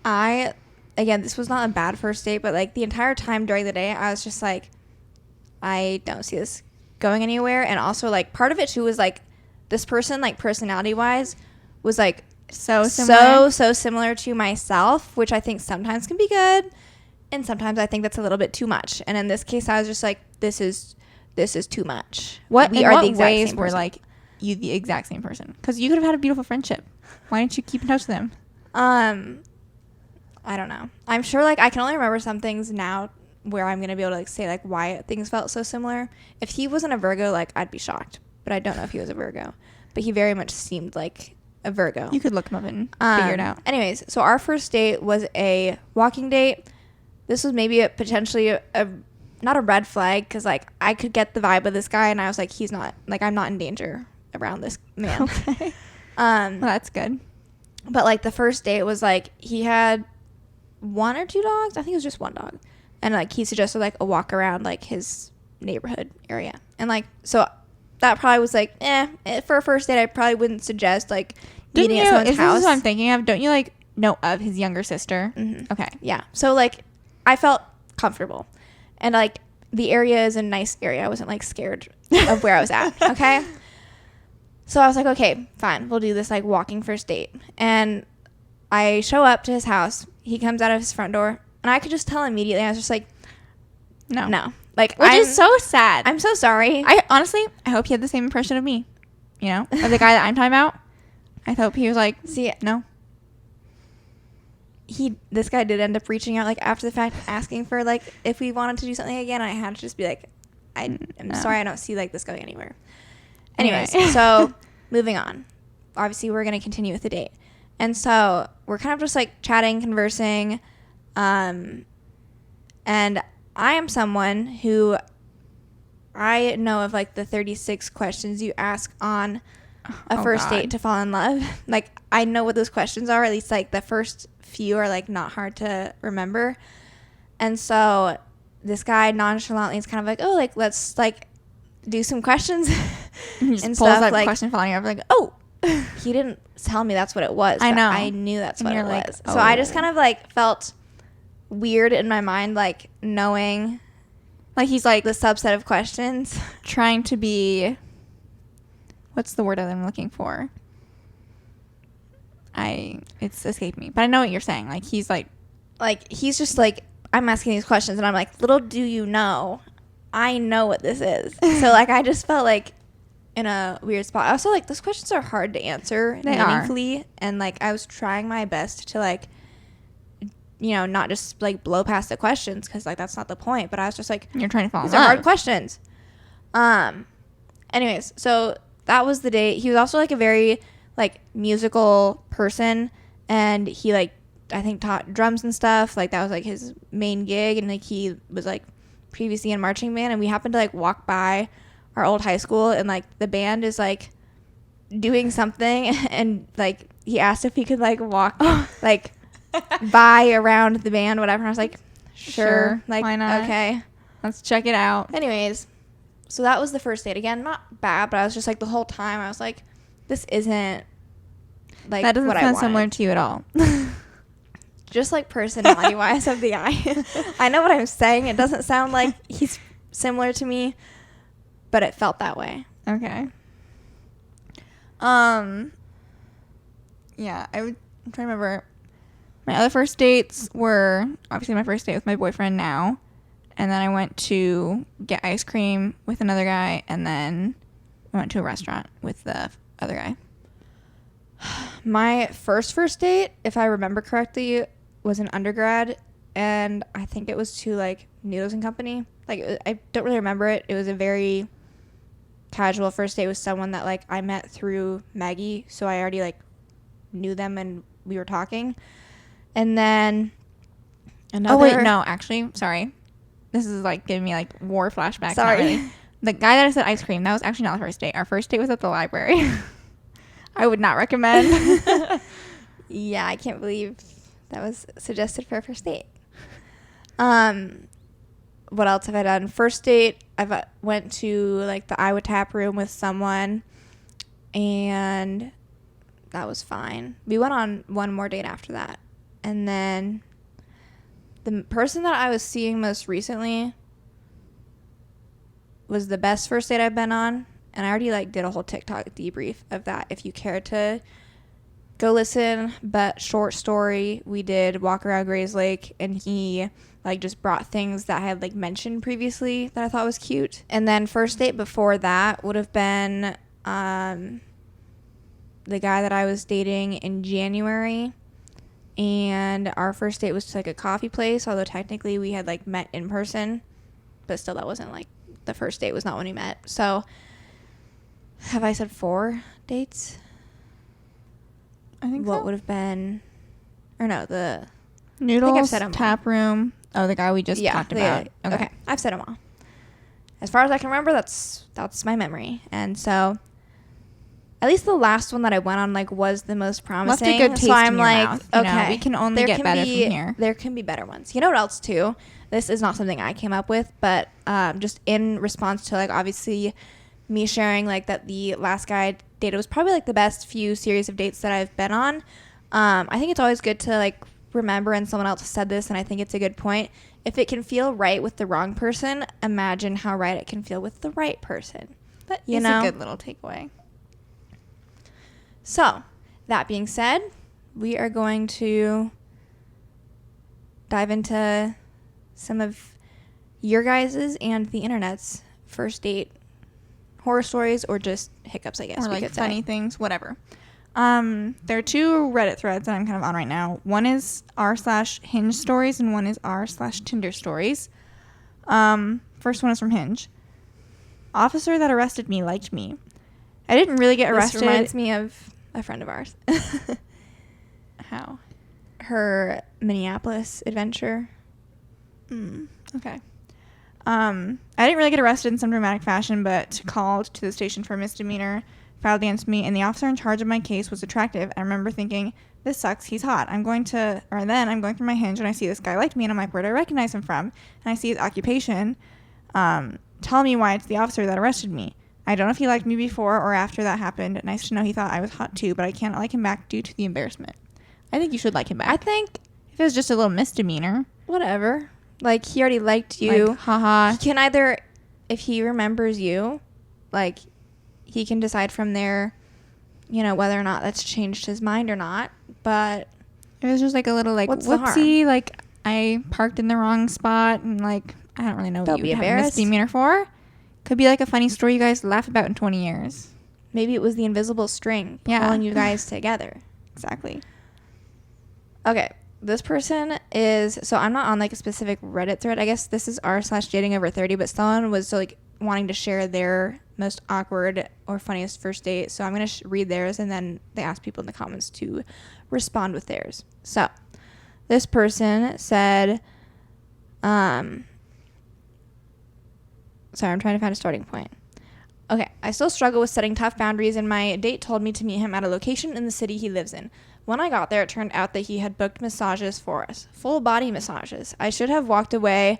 [SPEAKER 1] Again, this was not a bad first date, but like the entire time during the day, I was just like, I don't see this going anywhere. And also like part of it too was like this person, like personality wise, was like
[SPEAKER 2] So similar.
[SPEAKER 1] so similar to myself, which I think sometimes can be good. And sometimes I think that's a little bit too much. And in this case, I was just like, this is too much.
[SPEAKER 2] What
[SPEAKER 1] we are the
[SPEAKER 2] what
[SPEAKER 1] exact
[SPEAKER 2] ways
[SPEAKER 1] same
[SPEAKER 2] were
[SPEAKER 1] person.
[SPEAKER 2] like you the exact same person? Because you could have had a beautiful friendship. Why didn't you keep in touch with them?
[SPEAKER 1] I don't know. I'm sure like I can only remember some things now where I'm gonna be able to like say like why things felt so similar. If he wasn't a Virgo, like I'd be shocked. But I don't know if he was a Virgo. But he very much seemed like a Virgo.
[SPEAKER 2] You could look him up and figure it out.
[SPEAKER 1] Anyways, so our first date was a walking date. This was maybe potentially a not a red flag because like I could get the vibe of this guy and I was like he's not like I'm not in danger around this man.
[SPEAKER 2] Okay. Well, that's good.
[SPEAKER 1] But like the first date was like he had 1 or 2 dogs. I think it was just 1 dog, and like he suggested like a walk around like his neighborhood area, and like so that probably was like for a first date I probably wouldn't suggest like meeting at someone's house.
[SPEAKER 2] This is what I'm thinking of. Don't you like know of his younger sister?
[SPEAKER 1] Mm-hmm.
[SPEAKER 2] Okay.
[SPEAKER 1] Yeah. So like I felt comfortable, and like the area is a nice area. I wasn't like scared of where I was at. Okay. So I was like, okay, fine, we'll do this like walking first date. And I show up to his house. He comes out of his front door, and I could just tell immediately. I was just like, no, like
[SPEAKER 2] which is so sad.
[SPEAKER 1] I'm so sorry.
[SPEAKER 2] I honestly, I hope he had the same impression of me. You know, of the guy that I'm talking about. I hope he was like,
[SPEAKER 1] see,
[SPEAKER 2] no.
[SPEAKER 1] This guy did end up reaching out like after the fact, asking for like if we wanted to do something again. I had to just be like, I'm sorry, I don't see like this going anywhere. Anyways, so moving on. Obviously, we're going to continue with the date. And so we're kind of just like chatting, conversing. And I am someone who I know of like the 36 questions you ask on a first date to fall in love. Like I know what those questions are. At least like the first few are like not hard to remember. And so this guy nonchalantly is kind of like, oh, like let's like do some questions
[SPEAKER 2] and
[SPEAKER 1] stuff.
[SPEAKER 2] that
[SPEAKER 1] Like
[SPEAKER 2] question falling over like, oh,
[SPEAKER 1] he didn't tell me that's what it was.
[SPEAKER 2] I know.
[SPEAKER 1] I knew that's
[SPEAKER 2] And
[SPEAKER 1] what
[SPEAKER 2] you're
[SPEAKER 1] it
[SPEAKER 2] like,
[SPEAKER 1] was. So I just
[SPEAKER 2] oh.
[SPEAKER 1] kind of like felt weird in my mind, like knowing
[SPEAKER 2] like he's like
[SPEAKER 1] the subset of questions.
[SPEAKER 2] trying to be, what's the word that I'm looking for? It's escaped me, but I know what you're saying. Like he's
[SPEAKER 1] He's just like, I'm asking these questions and I'm like, little do you know, I know what this is. So like I just felt like in a weird spot. Also like those questions are hard to answer meaningfully, and like I was trying my best to like, you know, not just like blow past the questions because like that's not the point. But I was just like,
[SPEAKER 2] you're trying to fall in
[SPEAKER 1] these
[SPEAKER 2] love.
[SPEAKER 1] are hard questions. Anyways, so that was the date. He was also like a very like musical person, and he like I think taught drums and stuff. Like that was like his main gig, and like he was like previously in marching band, and we happened to like walk by our old high school, and like the band is like doing something, and like he asked if he could like walk like by around the band, whatever. And I was like, sure, like
[SPEAKER 2] why not?
[SPEAKER 1] okay,
[SPEAKER 2] let's check it out.
[SPEAKER 1] anyways. So that was the first date. Again, not bad, but I was just like the whole time I was like, this isn't like
[SPEAKER 2] That doesn't
[SPEAKER 1] what I
[SPEAKER 2] sound
[SPEAKER 1] wanted.
[SPEAKER 2] similar to you at all.
[SPEAKER 1] Just like personality wise of the guy. I know what I'm saying. It doesn't sound like he's similar to me, but it felt that way.
[SPEAKER 2] Okay. Yeah, I'm trying to remember. My other first dates were obviously my first date with my boyfriend now. And then I went to get ice cream with another guy. And then I went to a restaurant with the other guy.
[SPEAKER 1] My first date, if I remember correctly, was an undergrad, and I think it was to like Noodles and Company. Like I don't really remember it. It was a very casual first date with someone that like I met through Maggie, so I already like knew them and we were talking. And then another.
[SPEAKER 2] Oh wait, no, actually, sorry. This is like giving me like war flashbacks.
[SPEAKER 1] Sorry.
[SPEAKER 2] Not really. The guy that I said ice cream, that was actually not the first date. Our first date was at the library. I would not recommend.
[SPEAKER 1] Yeah, I can't believe that was suggested for a first date. What else have I done? First date, I went to like the Iowa Tap Room with someone, and that was fine. We went on one more date after that, and then the person that I was seeing most recently was the best first date I've been on, and I already like did a whole TikTok debrief of that. If you care to go listen, but short story, we did walk around Gray's Lake, and he like just brought things that I had like mentioned previously that I thought was cute. And then first date before that would have been the guy that I was dating in January, and our first date was to like a coffee place, although technically we had like met in person, but still that wasn't like the first date, was not when we met. So have I said 4 dates?
[SPEAKER 2] I think
[SPEAKER 1] What
[SPEAKER 2] so.
[SPEAKER 1] would have been, or no, the
[SPEAKER 2] Noodles,
[SPEAKER 1] I think I've said 'em all.
[SPEAKER 2] Tap Room. Oh, the guy we just talked about.
[SPEAKER 1] Okay, I've said them all. As far as I can remember, that's my memory. And so at least the last one that I went on like was the most promising.
[SPEAKER 2] Left a good taste
[SPEAKER 1] so I'm
[SPEAKER 2] in your
[SPEAKER 1] like,
[SPEAKER 2] mouth, you know?
[SPEAKER 1] okay,
[SPEAKER 2] We can only get better from here.
[SPEAKER 1] There can be better ones. You know what else too? This is not something I came up with, but just in response to like obviously me sharing like that the last guy I dated was probably like the best few series of dates that I've been on. I think it's always good to like remember, and someone else said this, and I think it's a good point. If it can feel right with the wrong person, imagine how right it can feel with the right person.
[SPEAKER 2] That
[SPEAKER 1] You
[SPEAKER 2] is
[SPEAKER 1] know?
[SPEAKER 2] a good little takeaway.
[SPEAKER 1] So, that being said, we are going to dive into some of your guys's and the internet's first date horror stories, or just hiccups, I guess
[SPEAKER 2] Or
[SPEAKER 1] we
[SPEAKER 2] like
[SPEAKER 1] could
[SPEAKER 2] funny
[SPEAKER 1] say.
[SPEAKER 2] things, whatever. There are 2 Reddit threads that I'm kind of on right now. One is r/Hinge stories, and one is r/Tinder stories. First one is from Hinge. Officer that arrested me liked me. I didn't really get arrested.
[SPEAKER 1] This reminds me of a friend of ours.
[SPEAKER 2] How?
[SPEAKER 1] Her Minneapolis adventure.
[SPEAKER 2] Okay. I didn't really get arrested in some dramatic fashion, but called to the station for a misdemeanor filed against me, and the officer in charge of my case was attractive. I remember thinking, this sucks, he's hot. Then I'm going through my Hinge, and I see this guy liked me, and I'm like, where do I recognize him from? And I see his occupation. Tell me why it's the officer that arrested me. I don't know if he liked me before or after that happened. Nice to know he thought I was hot too, but I can't like him back due to the embarrassment. I think you should like him back.
[SPEAKER 1] I think
[SPEAKER 2] if it was just a little misdemeanor.
[SPEAKER 1] whatever. Like, he already liked you.
[SPEAKER 2] Like, haha.
[SPEAKER 1] He can either, if he remembers you, like, he can decide from there, you know, whether or not that's changed his mind or not. But
[SPEAKER 2] It was just like a little like,
[SPEAKER 1] What's the harm?
[SPEAKER 2] whoopsie, like I parked in the wrong spot, and like I don't really know
[SPEAKER 1] Don't
[SPEAKER 2] what
[SPEAKER 1] be
[SPEAKER 2] you would have a
[SPEAKER 1] embarrassed.
[SPEAKER 2] misdemeanor for. Could be like a funny story you guys laugh about in 20 years.
[SPEAKER 1] maybe it was the invisible string
[SPEAKER 2] Yeah.
[SPEAKER 1] pulling you guys together.
[SPEAKER 2] Exactly.
[SPEAKER 1] Okay, this person is, so I'm not on like a specific Reddit thread. I guess this is r/dating over 30, but someone was like wanting to share their most awkward or funniest first date. So I'm going to read theirs, and then they ask people in the comments to respond with theirs. So this person said, sorry, I'm trying to find a starting point. Okay, I still struggle with setting tough boundaries, and my date told me to meet him at a location in the city he lives in. When I got there, it turned out that he had booked massages for us. Full body massages. I should have walked away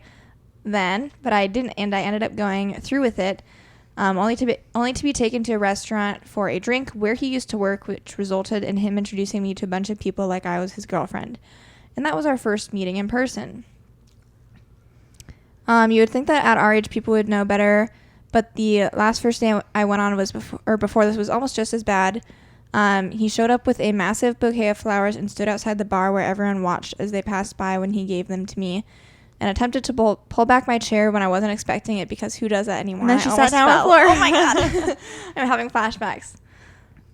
[SPEAKER 1] then, but I didn't, and I ended up going through with it, only to be taken to a restaurant for a drink where he used to work, which resulted in him introducing me to a bunch of people like I was his girlfriend. And that was our first meeting in person. You would think that at our age people would know better, but the last first day I went on was before this was almost just as bad. He showed up with a massive bouquet of flowers and stood outside the bar where everyone watched as they passed by when he gave them to me, and attempted to pull back my chair when I wasn't expecting it, because who does that anymore?
[SPEAKER 2] And then she sat down on the floor.
[SPEAKER 1] Oh my god. I'm having flashbacks.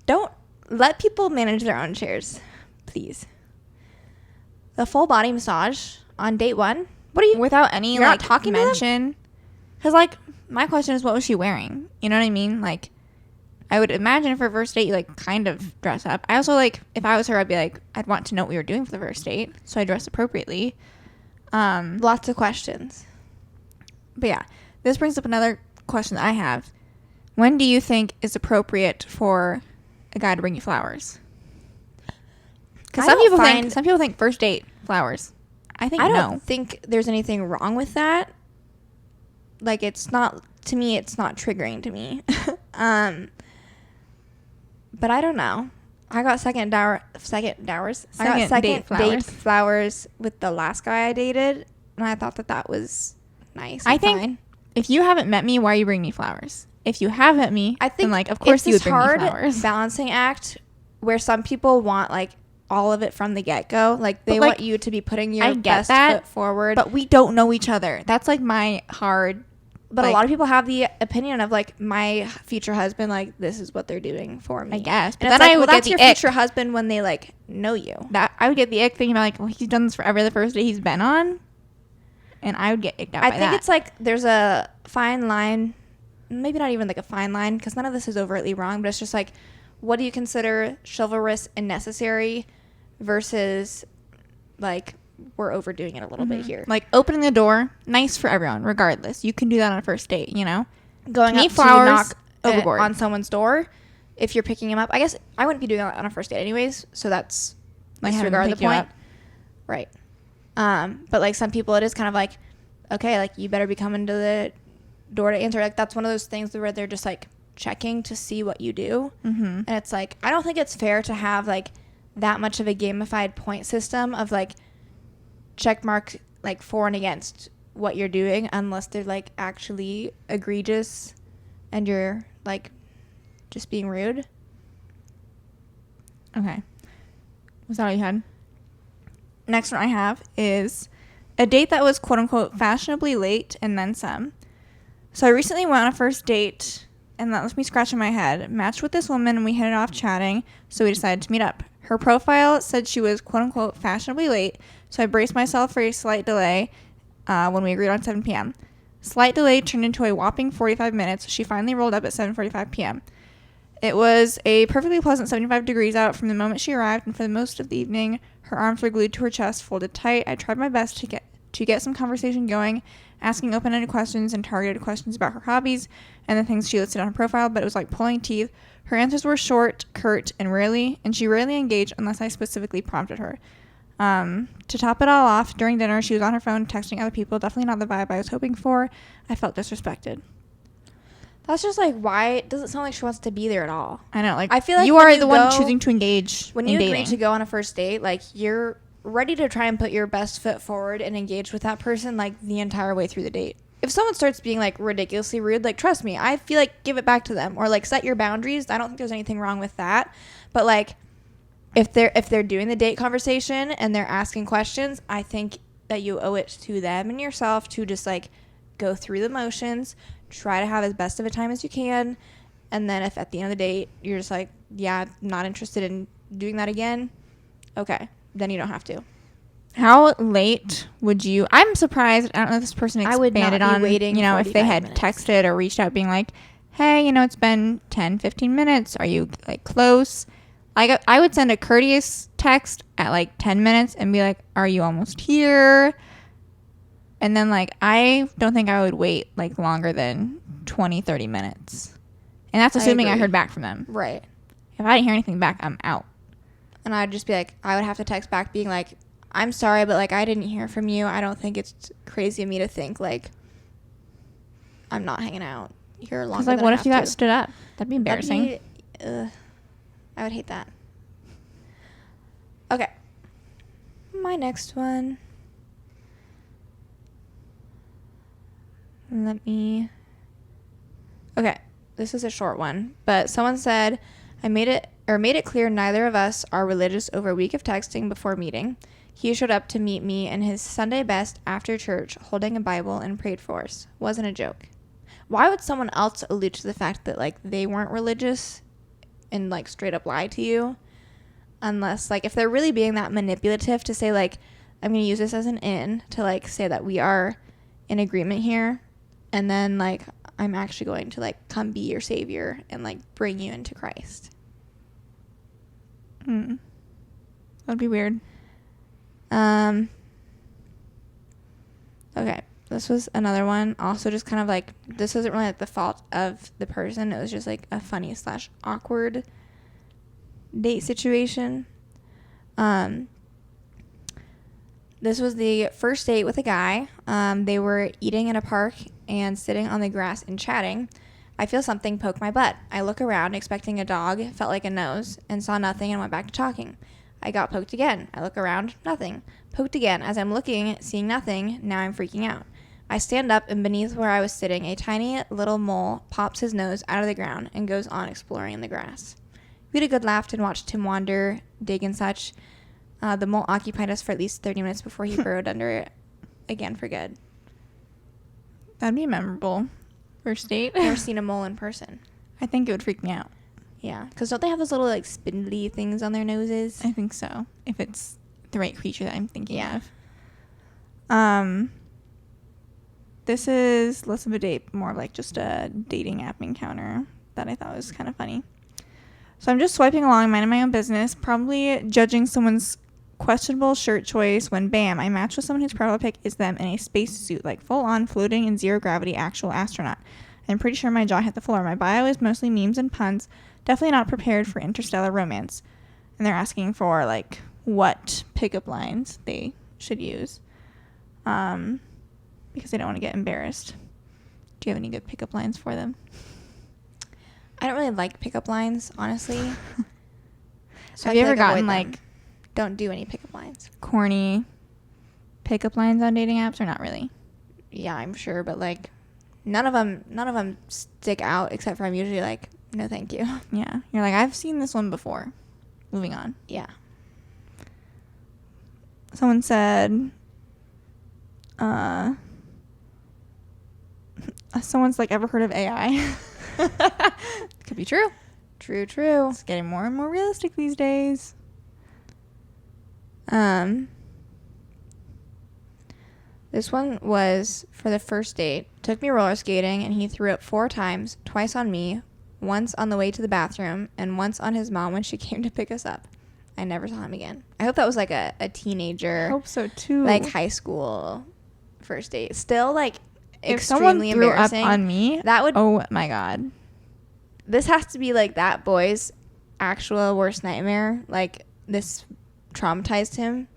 [SPEAKER 1] Don't let people manage their own chairs, please. The full body massage on date 1. What are you,
[SPEAKER 2] without any
[SPEAKER 1] you're
[SPEAKER 2] like
[SPEAKER 1] not talking to them?
[SPEAKER 2] mention? Because like my question is, what was she wearing? You know what I mean? Like, I would imagine for a first date, you like kind of dress up. I also like, if I was her, I'd be like, I'd want to know what we were doing for the first date, so I dress appropriately.
[SPEAKER 1] Lots of questions.
[SPEAKER 2] But yeah, this brings up another question that I have. When do you think is appropriate for a guy to bring you flowers? Because some people think first date flowers. I
[SPEAKER 1] don't think there's anything wrong with that. Like, it's not, to me, it's not triggering to me. But I don't know. I got second date flowers with the last guy I dated, and I thought that was nice.
[SPEAKER 2] I think fine. If you haven't met me, why are you bringing me flowers? If you have met me, I think then, like, of course you would bring me flowers. It's this hard
[SPEAKER 1] balancing act where some people want like all of it from the get-go. Like, they want you to be putting your best foot forward.
[SPEAKER 2] But we don't know each other. That's like my hard.
[SPEAKER 1] But a lot of people have the opinion of like, my future husband, like, this is what they're doing for me.
[SPEAKER 2] I guess.
[SPEAKER 1] But then I would get the ick. Future husband when they like know you.
[SPEAKER 2] That I would get the ick thinking about like, well, he's done this for every other first date he's been on, and I would get icked out. I think
[SPEAKER 1] it's like there's a fine line, maybe not even like a fine line, because none of this is overtly wrong. But it's just like, what do you consider chivalrous and necessary versus like, we're overdoing it a little bit here.
[SPEAKER 2] Like, opening the door, nice for everyone, regardless. You can do that on a first date, you know?
[SPEAKER 1] Going up
[SPEAKER 2] flowers,
[SPEAKER 1] to knock
[SPEAKER 2] overboard
[SPEAKER 1] on someone's door if you're picking him up. I guess I wouldn't be doing that on a first date anyways, so that's
[SPEAKER 2] like
[SPEAKER 1] disregard the point. Right. But like, some people, it is kind of like, okay, like, you better be coming to the door to answer. Like, that's one of those things where they're just like checking to see what you do. And it's like, I don't think it's fair to have like that much of a gamified point system of like check mark like for and against what you're doing, unless they're like actually egregious and you're like just being rude.
[SPEAKER 2] Okay. Was that all you had? Next one I have is a date that was quote unquote fashionably late and then some. So I recently went on a first date, and that left me scratching my head. Matched with this woman and we hit it off chatting, so we decided to meet up. Her profile said she was quote unquote fashionably late, so I braced myself for a slight delay when we agreed on 7 p.m. Slight delay turned into a whopping 45 minutes. She finally rolled up at 7:45 p.m. It was a perfectly pleasant 75 degrees out from the moment she arrived, and for the most of the evening, her arms were glued to her chest, folded tight. I tried my best to get some conversation going, asking open-ended questions and targeted questions about her hobbies and the things she listed on her profile, but it was like pulling teeth. Her answers were short, curt, and she rarely engaged unless I specifically prompted her. To top it all off, during dinner, she was on her phone texting other people. Definitely not the vibe I was hoping for. I felt disrespected.
[SPEAKER 1] That's just like, why it doesn't sound like she wants to be there at all.
[SPEAKER 2] I know, like,
[SPEAKER 1] I feel like
[SPEAKER 2] you are the one choosing to engage
[SPEAKER 1] when you agree to go on a first date. Like, you're ready to try and put your best foot forward and engage with that person like the entire way through the date. If someone starts being like ridiculously rude, like, trust me, I feel like give it back to them, or like set your boundaries. I don't think there's anything wrong with that. But like, if they're doing the date conversation and they're asking questions, I think that you owe it to them and yourself to just like go through the motions, try to have as best of a time as you can, and then if at the end of the date you're just like, yeah, not interested in doing that again, okay, then you don't have to.
[SPEAKER 2] How late would you? I'm surprised. I don't know if this person expanded on waiting, you know, if they had texted or reached out being like, hey, you know, it's been 10, 15 minutes. Are you like close? I would send a courteous text at like 10 minutes and be like, are you almost here? And then like, I don't think I would wait like longer than 20, 30 minutes. And that's assuming I heard back from them.
[SPEAKER 1] Right.
[SPEAKER 2] If I didn't hear anything back, I'm out.
[SPEAKER 1] And I'd just be like, I would have to text back being like, I'm sorry, but like, I didn't hear from you. I don't think it's crazy of me to think like I'm not hanging out here longer.
[SPEAKER 2] Because like, what if you got stood up? That'd be embarrassing.
[SPEAKER 1] I would hate that. Okay. My next one. Okay. This is a short one, but someone said, I made it made it clear neither of us are religious over a week of texting before meeting. He showed up to meet me in his Sunday best after church, holding a Bible, and prayed for us. Wasn't a joke. Why would someone else allude to the fact that, like, they weren't religious and, like, straight up lie to you? Unless, like, if they're really being that manipulative to say, like, I'm going to use this as an in to, like, say that we are in agreement here, and then, like, I'm actually going to, like, come be your savior and, like, bring you into Christ.
[SPEAKER 2] That'd be weird.
[SPEAKER 1] Okay, this was another one. Also, just kind of like, this wasn't really like the fault of the person. It was just like a funny / awkward date situation. This was the first date with a guy. They were eating in a park and sitting on the grass and chatting. I feel something poke my butt. I look around expecting a dog, felt like a nose, and saw nothing and went back to talking. I got poked again. I look around, nothing. Poked again. As I'm looking, seeing nothing, now I'm freaking out. I stand up, and beneath where I was sitting, a tiny little mole pops his nose out of the ground and goes on exploring in the grass. We had a good laugh and watched him wander, dig and such. The mole occupied us for at least 30 minutes before he burrowed under it again for good.
[SPEAKER 2] That'd be memorable. First date.
[SPEAKER 1] Never seen a mole in person.
[SPEAKER 2] I think it would freak me out.
[SPEAKER 1] Yeah, because don't they have those little, like, spindly things on their noses?
[SPEAKER 2] I think so. If it's the right creature that I'm thinking of. This is less of a date, more of like just a dating app encounter that I thought was kind of funny. So I'm just swiping along, minding my own business, probably judging someone's questionable shirt choice when, bam, I match with someone whose profile pic is them in a spacesuit, like full-on floating in zero gravity actual astronaut. I'm pretty sure my jaw hit the floor. My bio is mostly memes and puns. Definitely not prepared for interstellar romance. And they're asking for, like, what pickup lines they should use. Because they don't want to get embarrassed. Do you have any good pickup lines for them?
[SPEAKER 1] I don't really like pickup lines, honestly. So
[SPEAKER 2] have you ever gotten, like,
[SPEAKER 1] don't do any pickup lines?
[SPEAKER 2] Corny pickup lines on dating apps, or not really?
[SPEAKER 1] Yeah, I'm sure, but, like, none of them stick out, except for I'm usually like, no thank you.
[SPEAKER 2] Yeah. You're like, I've seen this one before. Moving on.
[SPEAKER 1] Yeah.
[SPEAKER 2] Someone said, someone's like, ever heard of AI? Could be true.
[SPEAKER 1] True.
[SPEAKER 2] It's getting more and more realistic these days.
[SPEAKER 1] This one was for the first date. Took me roller skating, and he threw up 4 times, twice on me, once on the way to the bathroom, and once on his mom when she came to pick us up. I never saw him again. I hope that was like a teenager.
[SPEAKER 2] I hope so too.
[SPEAKER 1] Like high school first date. Still like
[SPEAKER 2] if someone
[SPEAKER 1] extremely
[SPEAKER 2] threw
[SPEAKER 1] embarrassing.
[SPEAKER 2] up on me,
[SPEAKER 1] that would.
[SPEAKER 2] Oh my god.
[SPEAKER 1] This has to be like that boy's actual worst nightmare. Like this traumatized him.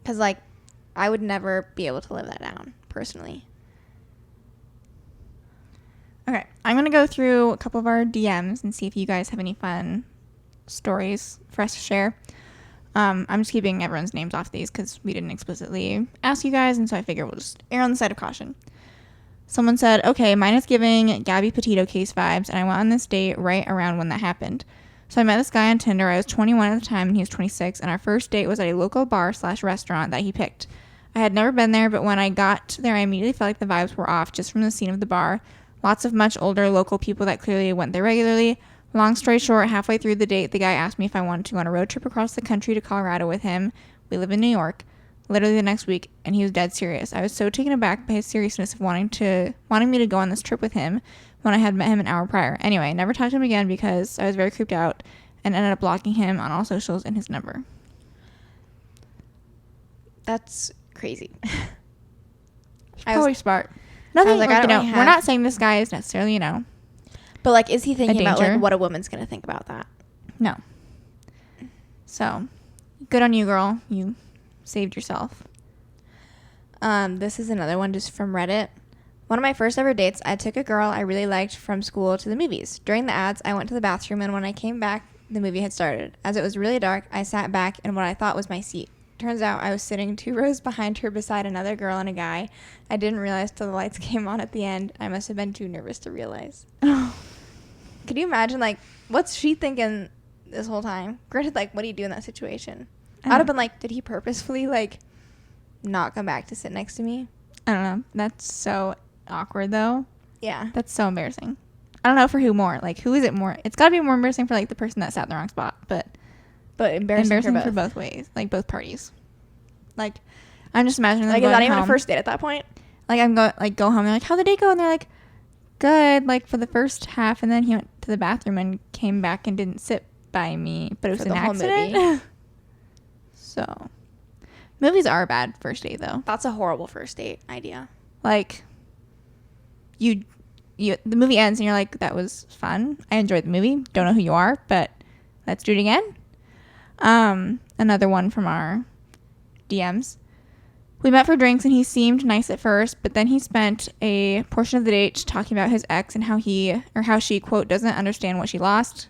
[SPEAKER 1] Because like I would never be able to live that down personally.
[SPEAKER 2] Okay, I'm going to go through a couple of our DMs and see if you guys have any fun stories for us to share. I'm just keeping everyone's names off these because we didn't explicitly ask you guys, and so I figure we'll just err on the side of caution. Someone said, okay, mine is giving Gabby Petito case vibes, and I went on this date right around when that happened. So I met this guy on Tinder. I was 21 at the time, and he was 26, and our first date was at a local bar/restaurant that he picked. I had never been there, but when I got there, I immediately felt like the vibes were off just from the scene of the bar. Lots of much older local people that clearly went there regularly. Long story short, halfway through the date, the guy asked me if I wanted to go on a road trip across the country to Colorado with him. We live in New York. Literally the next week, and he was dead serious. I was so taken aback by his seriousness of wanting me to go on this trip with him when I had met him an hour prior. Anyway, I never talked to him again because I was very creeped out and ended up blocking him on all socials and his number.
[SPEAKER 1] That's crazy.
[SPEAKER 2] Probably smart. Nothing
[SPEAKER 1] like,
[SPEAKER 2] we're not saying this guy is necessarily,
[SPEAKER 1] but like, is he thinking about
[SPEAKER 2] danger.
[SPEAKER 1] like what a woman's gonna think about that?
[SPEAKER 2] No. So, good on you, girl. You saved yourself.
[SPEAKER 1] This is another one just from Reddit. One of my first ever dates, I took a girl I really liked from school to the movies. During the ads, I went to the bathroom, and when I came back, the movie had started. As it was really dark, I sat back in what I thought was my seat. Turns out I was sitting 2 rows behind her beside another girl and a guy. I didn't realize till the lights came on at the end. I must have been too nervous to realize. Could you imagine, like, what's she thinking this whole time. Granted, like, what do you do in that situation? I would have been like, did he purposefully, like, not come back to sit next to me?
[SPEAKER 2] I don't know. That's so awkward, though.
[SPEAKER 1] Yeah.
[SPEAKER 2] That's so embarrassing. I don't know for who more. Like, who is it more? It's got to be more embarrassing for, like, the person that sat in the wrong spot. But
[SPEAKER 1] embarrassing
[SPEAKER 2] for both ways. Like, both parties. Like, I'm just imagining them
[SPEAKER 1] like,
[SPEAKER 2] going
[SPEAKER 1] is that even
[SPEAKER 2] home.
[SPEAKER 1] a first date at that point?
[SPEAKER 2] Like, go home. They're like, how'd the date go? And they're like, good. Like, for the first half. And then he went to the bathroom and came back and didn't sit by me. But it was
[SPEAKER 1] For
[SPEAKER 2] an
[SPEAKER 1] the whole
[SPEAKER 2] accident.
[SPEAKER 1] movie.
[SPEAKER 2] So, movies are a bad first date, though.
[SPEAKER 1] That's a horrible first date idea.
[SPEAKER 2] Like, the movie ends and you're like, that was fun. I enjoyed the movie. Don't know who you are, but let's do it again. Another one from our DMs. We met for drinks and he seemed nice at first, but then he spent a portion of the date talking about his ex and how she, quote, doesn't understand what she lost.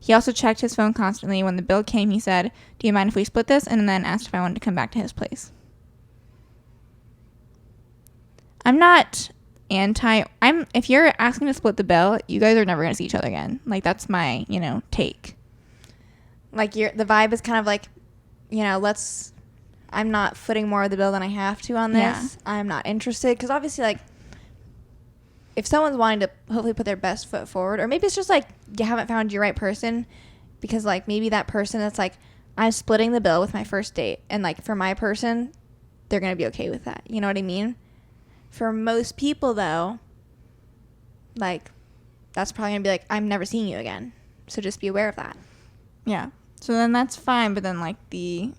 [SPEAKER 2] He also checked his phone constantly. When the bill came, he said, do you mind if we split this? And then asked if I wanted to come back to his place. I'm not if you're asking to split the bill, you guys are never going to see each other again. Like, that's my, take.
[SPEAKER 1] Like, the vibe is kind of like, I'm not footing more of the bill than I have to on this.
[SPEAKER 2] Yeah.
[SPEAKER 1] I'm not interested. Because obviously, like, if someone's wanting to hopefully put their best foot forward, or maybe it's just like you haven't found your right person, because like maybe that person that's like, I'm splitting the bill with my first date, and like for my person, they're going to be okay with that. You know what I mean? For most people, though, like, that's probably going to be like, I'm never seeing you again. So just be aware of that.
[SPEAKER 2] Yeah. So then that's fine. But then, like, the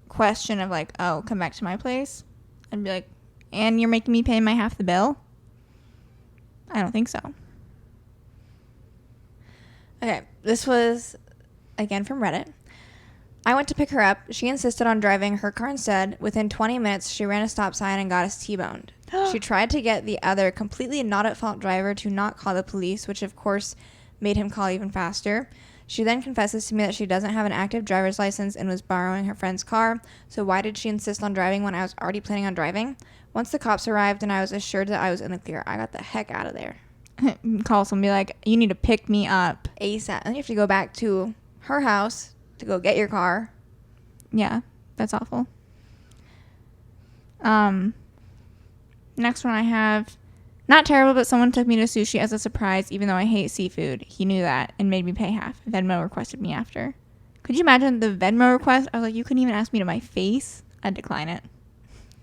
[SPEAKER 2] question of, like, oh, come back to my place. I'd be like, and you're making me pay my half the bill? I don't think so.
[SPEAKER 1] Okay. This was, again, from Reddit. I went to pick her up. She insisted on driving her car instead. Within 20 minutes, she ran a stop sign and got us T-boned. She tried to get the other completely not at fault driver to not call the police, which of course made him call even faster. She then confesses to me that she doesn't have an active driver's license and was borrowing her friend's car. So why did she insist on driving when I was already planning on driving? Once the cops arrived and I was assured that I was in the clear, I got the heck out of there.
[SPEAKER 2] Call someone and be like, you need to pick me up.
[SPEAKER 1] ASAP. And you have to go back to her house to go get your car.
[SPEAKER 2] Yeah, that's awful. Next one I have, not terrible, but someone took me to sushi as a surprise, even though I hate seafood. He knew that and made me pay half. Venmo requested me after. Could you imagine the Venmo request? I was like, you couldn't even ask me to my face. I'd decline it.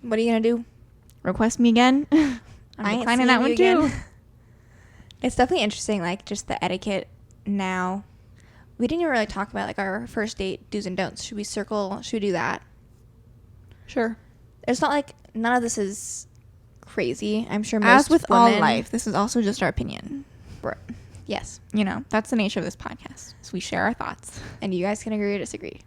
[SPEAKER 1] What are you going to do?
[SPEAKER 2] Request me again? I'm declining that one too.
[SPEAKER 1] It's definitely interesting, like, just the etiquette now. We didn't even really talk about, like, our first date do's and don'ts. Should we do that?
[SPEAKER 2] Sure.
[SPEAKER 1] It's not like none of this is crazy. I'm sure most
[SPEAKER 2] As with
[SPEAKER 1] women,
[SPEAKER 2] all life, this is also just our opinion.
[SPEAKER 1] Yes.
[SPEAKER 2] That's the nature of this podcast. So we share our thoughts.
[SPEAKER 1] And you guys can agree or disagree.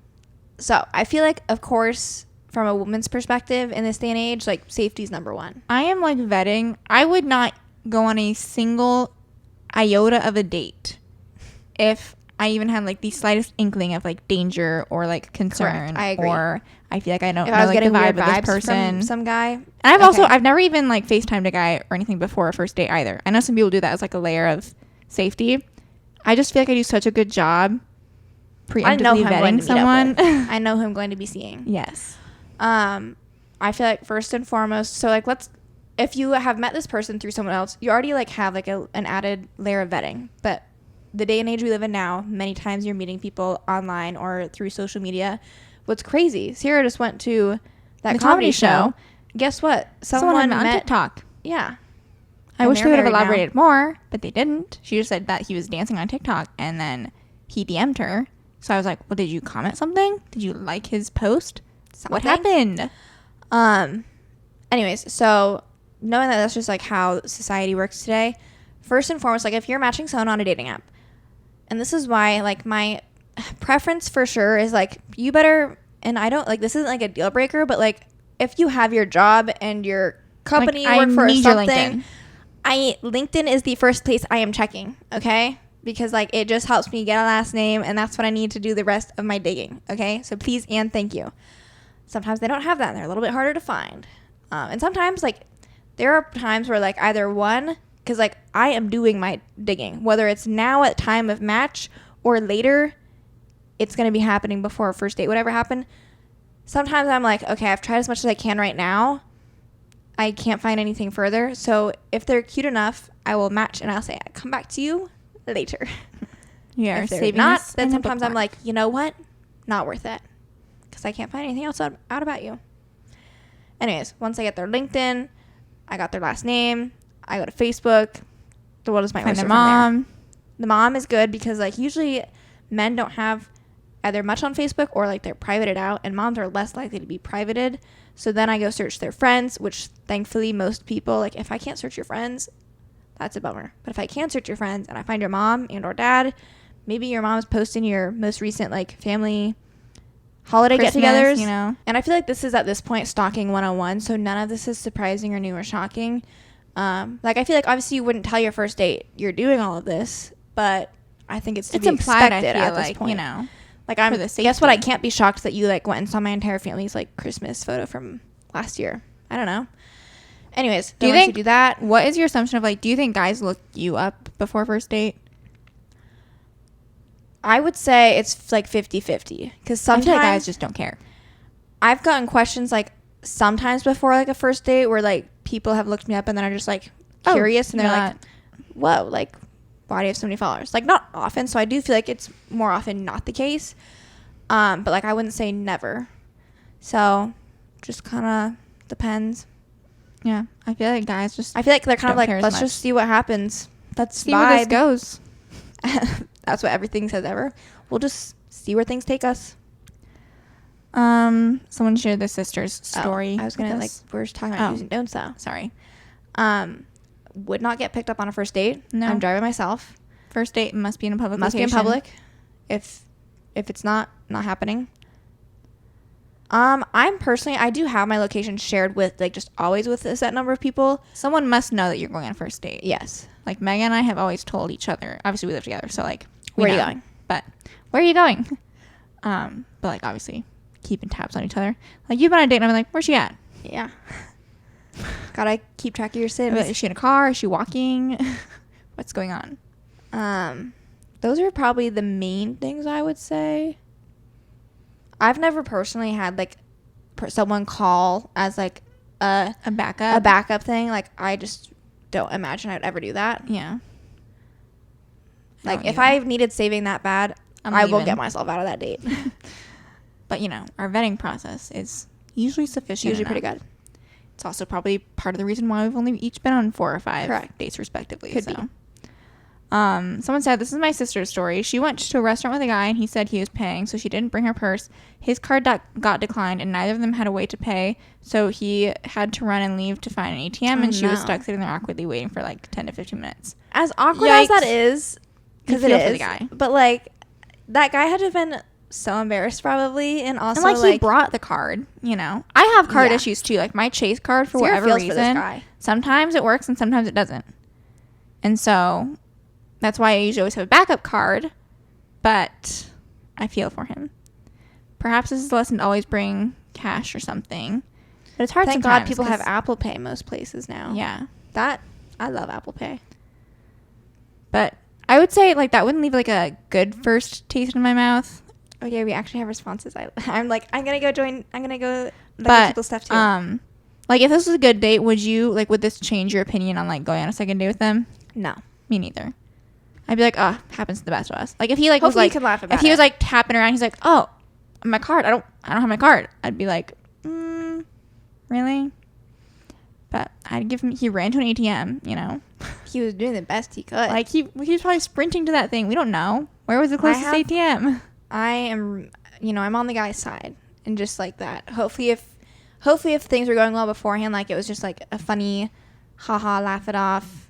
[SPEAKER 1] So I feel like, of course, from a woman's perspective in this day and age, like, safety is number one.
[SPEAKER 2] I am, like, vetting. I would not go on a single iota of a date if I even had, like, the slightest inkling of, like, danger or, like, concern.
[SPEAKER 1] Correct. I agree.
[SPEAKER 2] Or I feel like I don't
[SPEAKER 1] If
[SPEAKER 2] know,
[SPEAKER 1] I was
[SPEAKER 2] like,
[SPEAKER 1] getting
[SPEAKER 2] the vibe
[SPEAKER 1] weird
[SPEAKER 2] of
[SPEAKER 1] vibes
[SPEAKER 2] this person.
[SPEAKER 1] from some guy.
[SPEAKER 2] And I've never even, like, FaceTimed a guy or anything before a first date either. I know some people do that as, like, a layer of safety. I just feel like I do such a good job preemptively vetting someone.
[SPEAKER 1] I know who I'm going to be seeing.
[SPEAKER 2] Yes.
[SPEAKER 1] I feel like first and foremost, so, like, if you have met this person through someone else, you already, like, have, like, an added layer of vetting. But the day and age we live in now, many times you're meeting people online or through social media. What's crazy, Ciera just went to that comedy show. Guess what? Someone
[SPEAKER 2] met on TikTok.
[SPEAKER 1] Yeah.
[SPEAKER 2] I
[SPEAKER 1] And
[SPEAKER 2] wish
[SPEAKER 1] they're
[SPEAKER 2] they would have
[SPEAKER 1] married now.
[SPEAKER 2] elaborated more, but they didn't. She just said that he was dancing on TikTok, and then he DM'd her. So I was like, well, did you comment something? Did you like his post? What happened?
[SPEAKER 1] Anyways, so knowing that that's just, like, how society works today, first and foremost, like, if you're matching someone on a dating app, and this is why, like, my preference for sure is, like, you better, and I don't, like, this isn't, like, a deal breaker, but, like, if you have your job and your company
[SPEAKER 2] Like,
[SPEAKER 1] work for
[SPEAKER 2] need your
[SPEAKER 1] something,
[SPEAKER 2] LinkedIn.
[SPEAKER 1] LinkedIn is the first place I am checking, okay? Because, like, it just helps me get a last name, and that's what I need to do the rest of my digging, okay? So please and thank you. Sometimes they don't have that, and they're a little bit harder to find. And sometimes, like, there are times where, like, either one, because, like, I am doing my digging, whether it's now at time of match or later it's going to be happening before a first date would ever happen. Sometimes I'm like, okay, I've tried as much as I can right now. I can't find anything further. So if they're cute enough, I will match and I'll say, I'll come back to you later.
[SPEAKER 2] Yeah,
[SPEAKER 1] if they're not, then sometimes I'm like, you know what? Not worth it. Because I can't find anything else out about you. Anyways, once I get their LinkedIn, I got their last name, I go to Facebook, the world is my oyster
[SPEAKER 2] their
[SPEAKER 1] from
[SPEAKER 2] mom.
[SPEAKER 1] there. The mom is good because, like, usually men don't have either much on Facebook or, like, they're privated out, and moms are less likely to be privated. So then I go search their friends, which thankfully most people, like, if I can't search your friends, that's a bummer. But if I can search your friends and I find your mom and or dad, maybe your mom's posting your most recent, like, family holiday get-togethers,
[SPEAKER 2] you know.
[SPEAKER 1] And I feel like this is at this point stalking 101, so none of this is surprising or new or shocking. Like, I feel like obviously you wouldn't tell your first date you're doing all of this, but I think it's be
[SPEAKER 2] implied,
[SPEAKER 1] expected
[SPEAKER 2] I feel
[SPEAKER 1] at this
[SPEAKER 2] like,
[SPEAKER 1] point.
[SPEAKER 2] you know,
[SPEAKER 1] like, I'm
[SPEAKER 2] for the
[SPEAKER 1] guess what, I
[SPEAKER 2] safety.
[SPEAKER 1] can't be shocked that you, like, went and saw my entire family's, like, Christmas photo from last year. I don't know. Anyways,
[SPEAKER 2] do you
[SPEAKER 1] once
[SPEAKER 2] think
[SPEAKER 1] do that?
[SPEAKER 2] What is your assumption of, like, do you think guys look you up before first date?
[SPEAKER 1] I would say it's like 50-50 because sometimes
[SPEAKER 2] I feel like guys just don't care.
[SPEAKER 1] I've gotten questions, like, sometimes before, like, a first date where, like, people have looked me up and then are just, like, curious, and they're like, whoa, like, why do you have so many followers? Like, not often, so I do feel like it's more often not the case, but, like, I wouldn't say never. So just kind of depends.
[SPEAKER 2] Yeah, I feel like guys just
[SPEAKER 1] I feel like they're kind of like,
[SPEAKER 2] care as
[SPEAKER 1] let's
[SPEAKER 2] much.
[SPEAKER 1] just see what happens. Let's
[SPEAKER 2] see where this
[SPEAKER 1] vibe.
[SPEAKER 2] goes.
[SPEAKER 1] That's what everything says ever. We'll just see where things take us.
[SPEAKER 2] Someone shared their sister's story.
[SPEAKER 1] I was gonna, like, we're just talking about do's and don'ts though.
[SPEAKER 2] Sorry.
[SPEAKER 1] Would not get picked up on a first date.
[SPEAKER 2] No.
[SPEAKER 1] I'm driving myself.
[SPEAKER 2] First date must be in a public
[SPEAKER 1] Must
[SPEAKER 2] location.
[SPEAKER 1] be in public. If it's not happening. I'm personally, I do have my location shared with, like, just always with a set number of people.
[SPEAKER 2] Someone must know that you're going on a first date.
[SPEAKER 1] Yes.
[SPEAKER 2] Like, Megan and I have always told each other. Obviously, we live together, so, like, we
[SPEAKER 1] Where are you
[SPEAKER 2] know.
[SPEAKER 1] going?
[SPEAKER 2] But where are you going? But, like, obviously, keeping tabs on each other. Like, you've been on a date, and I'm like, where's she at?
[SPEAKER 1] Yeah. Gotta keep track of your sins.
[SPEAKER 2] Is she in a car? Is she walking? What's going on?
[SPEAKER 1] Those are probably the main things I would say. I've never personally had, like, someone call as, like, a backup thing. Like, I just don't imagine I'd ever do that.
[SPEAKER 2] Yeah.
[SPEAKER 1] Like, if I needed saving that bad, I will
[SPEAKER 2] leaving.
[SPEAKER 1] get myself out of that date.
[SPEAKER 2] But, you know, our vetting process is usually sufficient.
[SPEAKER 1] Usually
[SPEAKER 2] enough.
[SPEAKER 1] pretty good.
[SPEAKER 2] It's also probably part of the reason why we've only each been on 4 or 5
[SPEAKER 1] Correct.
[SPEAKER 2] dates respectively.
[SPEAKER 1] Could be.
[SPEAKER 2] Someone said, this is my sister's story. She went to a restaurant with a guy and he said he was paying, so she didn't bring her purse. His card got declined and neither of them had a way to pay, so he had to run and leave to find an ATM, and she was stuck sitting there awkwardly waiting for like 10 to 15 minutes.
[SPEAKER 1] As awkward as that is, because it
[SPEAKER 2] feel
[SPEAKER 1] is,
[SPEAKER 2] for the guy.
[SPEAKER 1] but, like, that guy had to have been so embarrassed probably, and also,
[SPEAKER 2] And, like, he brought the card, you know. I have card issues too. Like, my Chase card, for
[SPEAKER 1] Ciera
[SPEAKER 2] whatever
[SPEAKER 1] feels
[SPEAKER 2] reason,
[SPEAKER 1] for this guy.
[SPEAKER 2] sometimes it works and sometimes it doesn't. And so that's why I usually always have a backup card, but I feel for him. Perhaps this is a lesson to always bring cash or something. But it's hard
[SPEAKER 1] Thank
[SPEAKER 2] sometimes.
[SPEAKER 1] God people have Apple Pay most places now.
[SPEAKER 2] Yeah.
[SPEAKER 1] I love Apple Pay.
[SPEAKER 2] But I would say, like, that wouldn't leave, like, a good first taste in my mouth.
[SPEAKER 1] Oh, yeah, we actually have responses. I'm like, I'm going to go look
[SPEAKER 2] But,
[SPEAKER 1] at people's stuff too.
[SPEAKER 2] like, if this was a good date, would this change your opinion on, like, going on a second date with them?
[SPEAKER 1] No.
[SPEAKER 2] Me neither. I'd be like, oh, happens to the best of us. Like, if he, like, was
[SPEAKER 1] Hopefully
[SPEAKER 2] like,
[SPEAKER 1] you could laugh about
[SPEAKER 2] if he
[SPEAKER 1] it.
[SPEAKER 2] was, like, tapping around, he's like, oh, my card, I don't have my card. I'd be like, really? But I'd give him, he ran to an ATM, you know.
[SPEAKER 1] He was doing the best he could.
[SPEAKER 2] Like, he was probably sprinting to that thing. We don't know. Where was the closest ATM?
[SPEAKER 1] I am, I'm on the guy's side, and just like that. Hopefully if things were going well beforehand, like, it was just, like, a funny, haha, laugh it off.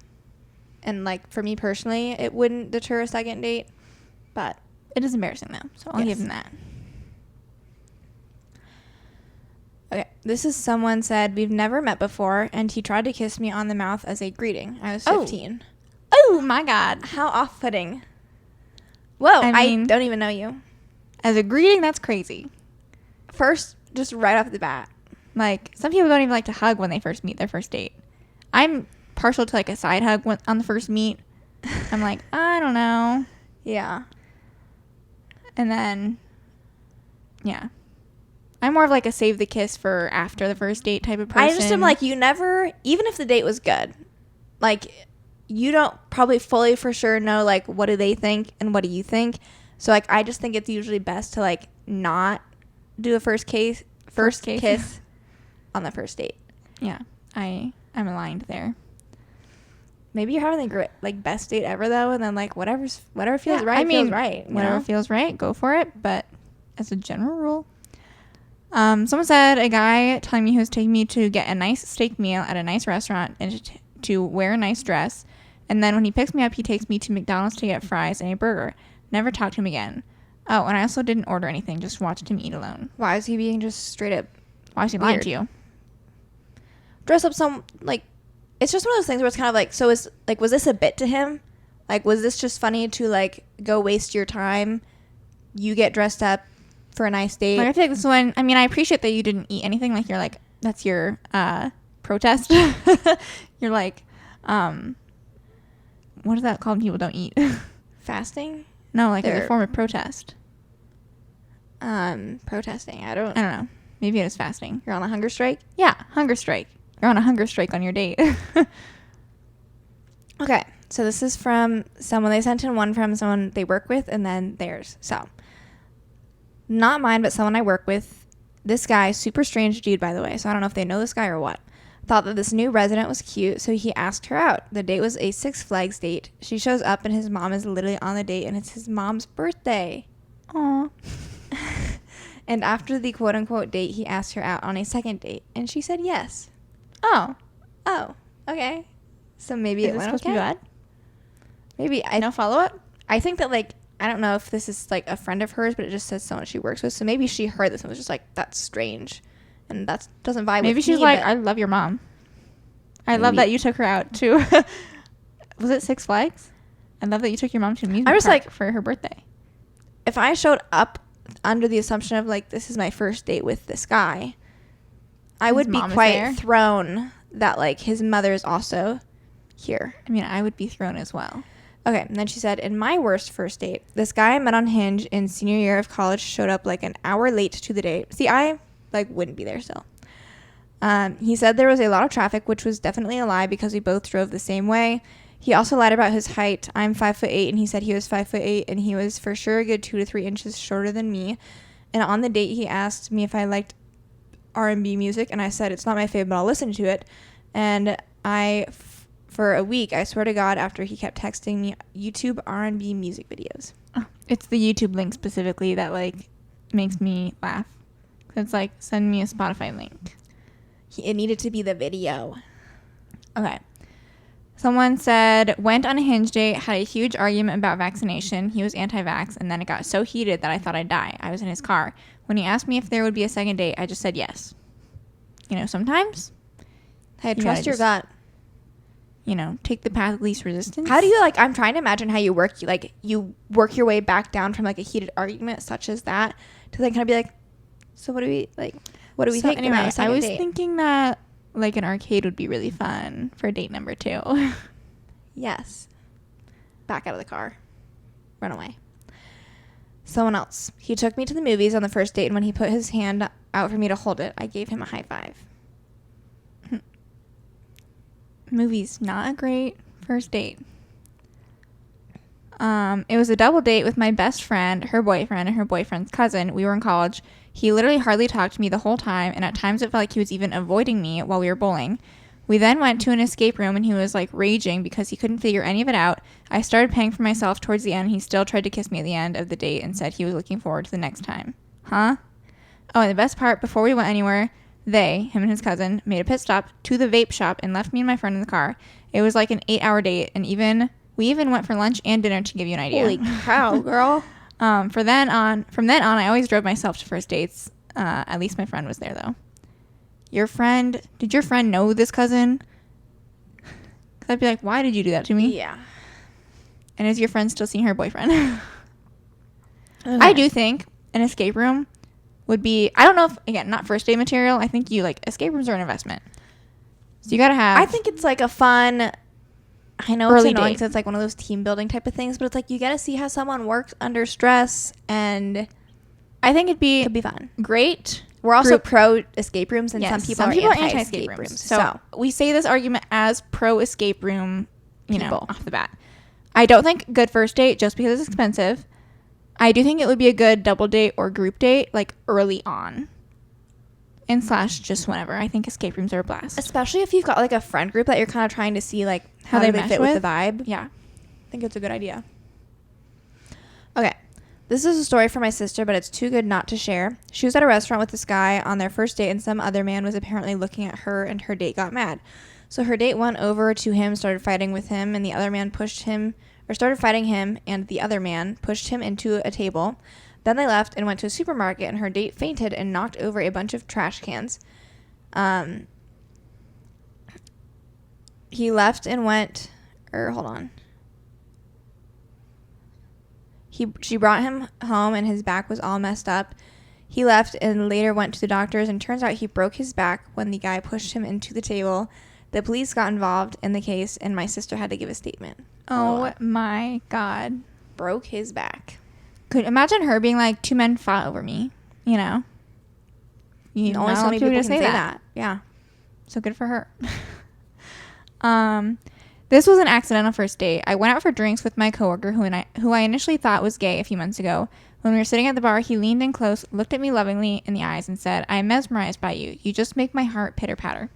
[SPEAKER 1] And, like, for me personally, it wouldn't deter a second date. But
[SPEAKER 2] It is embarrassing, though, so I'll give him that.
[SPEAKER 1] okay, this is someone said, we've never met before, and he tried to kiss me on the mouth as a greeting. I was 15.
[SPEAKER 2] Oh, my God.
[SPEAKER 1] How off-putting. Whoa,
[SPEAKER 2] I mean,
[SPEAKER 1] I don't even know you.
[SPEAKER 2] As a greeting, that's crazy.
[SPEAKER 1] First, just right off the bat.
[SPEAKER 2] Like, some people don't even like to hug when they first meet their first date. I'm partial to, like, a side hug on the first meet. I'm like, I don't know.
[SPEAKER 1] Yeah.
[SPEAKER 2] And then, yeah. I'm more of like a save the kiss for after the first date type of person.
[SPEAKER 1] I just am like, you never, even if the date was good, like, you don't probably fully for sure know, like, what do they think and what do you think. So, like, I just think it's usually best to, like, not do a first kiss on the first date.
[SPEAKER 2] Yeah, I'm aligned there.
[SPEAKER 1] Maybe you're having the like best date ever though, and then like whatever feels right feels right.
[SPEAKER 2] Whatever feels right, go for it. But as a general rule, someone said a guy telling me he was taking me to get a nice steak meal at a nice restaurant and to wear a nice dress, and then when he picks me up, he takes me to McDonald's to get fries and a burger. Never talked to him again. Oh, and I also didn't order anything, just watched him eat alone.
[SPEAKER 1] Why is he being just straight up?
[SPEAKER 2] Why is he lying to you?
[SPEAKER 1] Dress up some like. It's just one of those things where it's kind of like, so is like, was this a bit to him? Like, was this just funny to like go waste your time? You get dressed up for a nice date.
[SPEAKER 2] Like, I feel like this one, I mean, I appreciate that you didn't eat anything. Like, you're like, that's your protest. You're like, what is that called when people don't eat?
[SPEAKER 1] Fasting?
[SPEAKER 2] No, like as a form of protest.
[SPEAKER 1] Protesting. I don't
[SPEAKER 2] know. Maybe it is fasting.
[SPEAKER 1] You're on a hunger strike?
[SPEAKER 2] Yeah, hunger strike. You're on a hunger strike on your date.
[SPEAKER 1] Okay, so this is from someone. They sent in one from someone they work with and then theirs. So, not mine, but someone I work with. This guy, super strange dude, by the way, so I don't know if they know this guy or what, thought that this new resident was cute, so he asked her out. The date was a Six Flags date. She shows up and his mom is literally on the date, and it's his mom's birthday.
[SPEAKER 2] Aww.
[SPEAKER 1] And after the quote-unquote date, he asked her out on a second date, and she said yes.
[SPEAKER 2] Oh,
[SPEAKER 1] okay. So maybe it went okay.
[SPEAKER 2] Bad?
[SPEAKER 1] Maybe
[SPEAKER 2] no follow-up?
[SPEAKER 1] I think that, like, I don't know if this is, like, a friend of hers, but it just says someone she works with. So maybe she heard this and was just like, that's strange. And that doesn't vibe with me.
[SPEAKER 2] Maybe she's like, I love your mom. I love that you took her out to, was it Six Flags? I love that you took your mom to an amusement park for her birthday.
[SPEAKER 1] If I showed up under the assumption of, like, this is my first date with this guy, I would be quite thrown that, like, his mother is also here.
[SPEAKER 2] I mean, I would be thrown as well.
[SPEAKER 1] Okay, and then she said, in my worst first date, this guy I met on Hinge in senior year of college showed up, like, an hour late to the date. See, I, like, wouldn't be there still. He said there was a lot of traffic, which was definitely a lie because we both drove the same way. He also lied about his height. I'm 5'8", and he said he was 5'8", and he was for sure a good 2 to 3 inches shorter than me. And on the date, he asked me if I liked R&B music, and I said it's not my favorite, but I'll listen to it. And for a week, I swear to God, after he kept texting me YouTube R&B music videos.
[SPEAKER 2] Oh, it's the YouTube link specifically that, like, makes me laugh. It's like, send me a Spotify link.
[SPEAKER 1] It needed to be the video.
[SPEAKER 2] Okay. Someone said, went on a Hinge date, had a huge argument about vaccination. He was anti-vax, and then it got so heated that I thought I'd die. I was in his car. When he asked me if there would be a second date, I just said yes. You know, sometimes,
[SPEAKER 1] hey, trust your gut.
[SPEAKER 2] You know, take the path of least resistance.
[SPEAKER 1] How do you, like, I'm trying to imagine how you work your way back down from, like, a heated argument such as that to then kind of be like, so what do we think
[SPEAKER 2] anyway,
[SPEAKER 1] about a second
[SPEAKER 2] I was
[SPEAKER 1] date?
[SPEAKER 2] thinking that, like, an arcade would be really fun for date number 2.
[SPEAKER 1] Yes. Back out of the car. Run away. Someone else. He took me to the movies on the first date, and when he put his hand out for me to hold it, I gave him a high five.
[SPEAKER 2] Movies, not a great first date. It was a double date with my best friend, her boyfriend, and her boyfriend's cousin. We were in college. He literally hardly talked to me the whole time, and at times it felt like he was even avoiding me while we were bowling. We then went to an escape room, and he was, like, raging because he couldn't figure any of it out. I started paying for myself towards the end, and he still tried to kiss me at the end of the date and said he was looking forward to the next time. Huh? Oh, and the best part, before we went anywhere, him and his cousin, made a pit stop to the vape shop and left me and my friend in the car. It was like an 8-hour date, and we even went for lunch and dinner to give you an idea.
[SPEAKER 1] Holy cow, girl.
[SPEAKER 2] From then on, I always drove myself to first dates. At least my friend was there, though. Did your friend know this cousin? Because I'd be like, why did you do that to me?
[SPEAKER 1] Yeah.
[SPEAKER 2] And is your friend still seeing her boyfriend?
[SPEAKER 1] Okay.
[SPEAKER 2] I do think an escape room would be, I don't know if, again, not first date material. I think escape rooms are an investment. So you got to have.
[SPEAKER 1] I think it's like a fun I know it's
[SPEAKER 2] early
[SPEAKER 1] annoying
[SPEAKER 2] date.
[SPEAKER 1] because it's like one of those team building type of things, but it's like you got to see how someone works under stress, and
[SPEAKER 2] I think
[SPEAKER 1] it could be fun.
[SPEAKER 2] great.
[SPEAKER 1] We're also
[SPEAKER 2] Group-
[SPEAKER 1] pro escape rooms, and
[SPEAKER 2] Yes,
[SPEAKER 1] some people are anti escape rooms.
[SPEAKER 2] So we say this argument as pro escape room, you know,
[SPEAKER 1] People.
[SPEAKER 2] off the bat. I don't think good first date just because it's expensive. I do think it would be a good double date or group date like early on. And slash just whenever. I think escape rooms are a blast.
[SPEAKER 1] especially if you've got like a friend group that you're kind of trying to see like how
[SPEAKER 2] they
[SPEAKER 1] do they
[SPEAKER 2] mesh
[SPEAKER 1] fit with
[SPEAKER 2] with?
[SPEAKER 1] the vibe.
[SPEAKER 2] Yeah.
[SPEAKER 1] I think it's a good idea. Okay. This is a story for my sister, but it's too good not to share. She was at a restaurant with this guy on their first date, and some other man was apparently looking at her, and her date got mad. So her date went over to him, started fighting with him, and the other man started fighting him, and the other man pushed him into a table. Then they left and went to a supermarket, and her date fainted and knocked over a bunch of trash cans. He left and went, hold on. She brought him home, and his back was all messed up. He left and later went to the doctors, and turns out he broke his back when the guy pushed him into the table. The police got involved in the case, and my sister had to give a statement.
[SPEAKER 2] Oh my God.
[SPEAKER 1] Broke his back.
[SPEAKER 2] Could imagine her being like, 2 men fought over me, you know?
[SPEAKER 1] Only so many people can say that. Yeah.
[SPEAKER 2] So good for her. This was an accidental first date. I went out for drinks with my coworker who I initially thought was gay a few months ago. When we were sitting at the bar, he leaned in close, looked at me lovingly in the eyes, and said, "I am mesmerized by you. You just make my heart pitter-patter."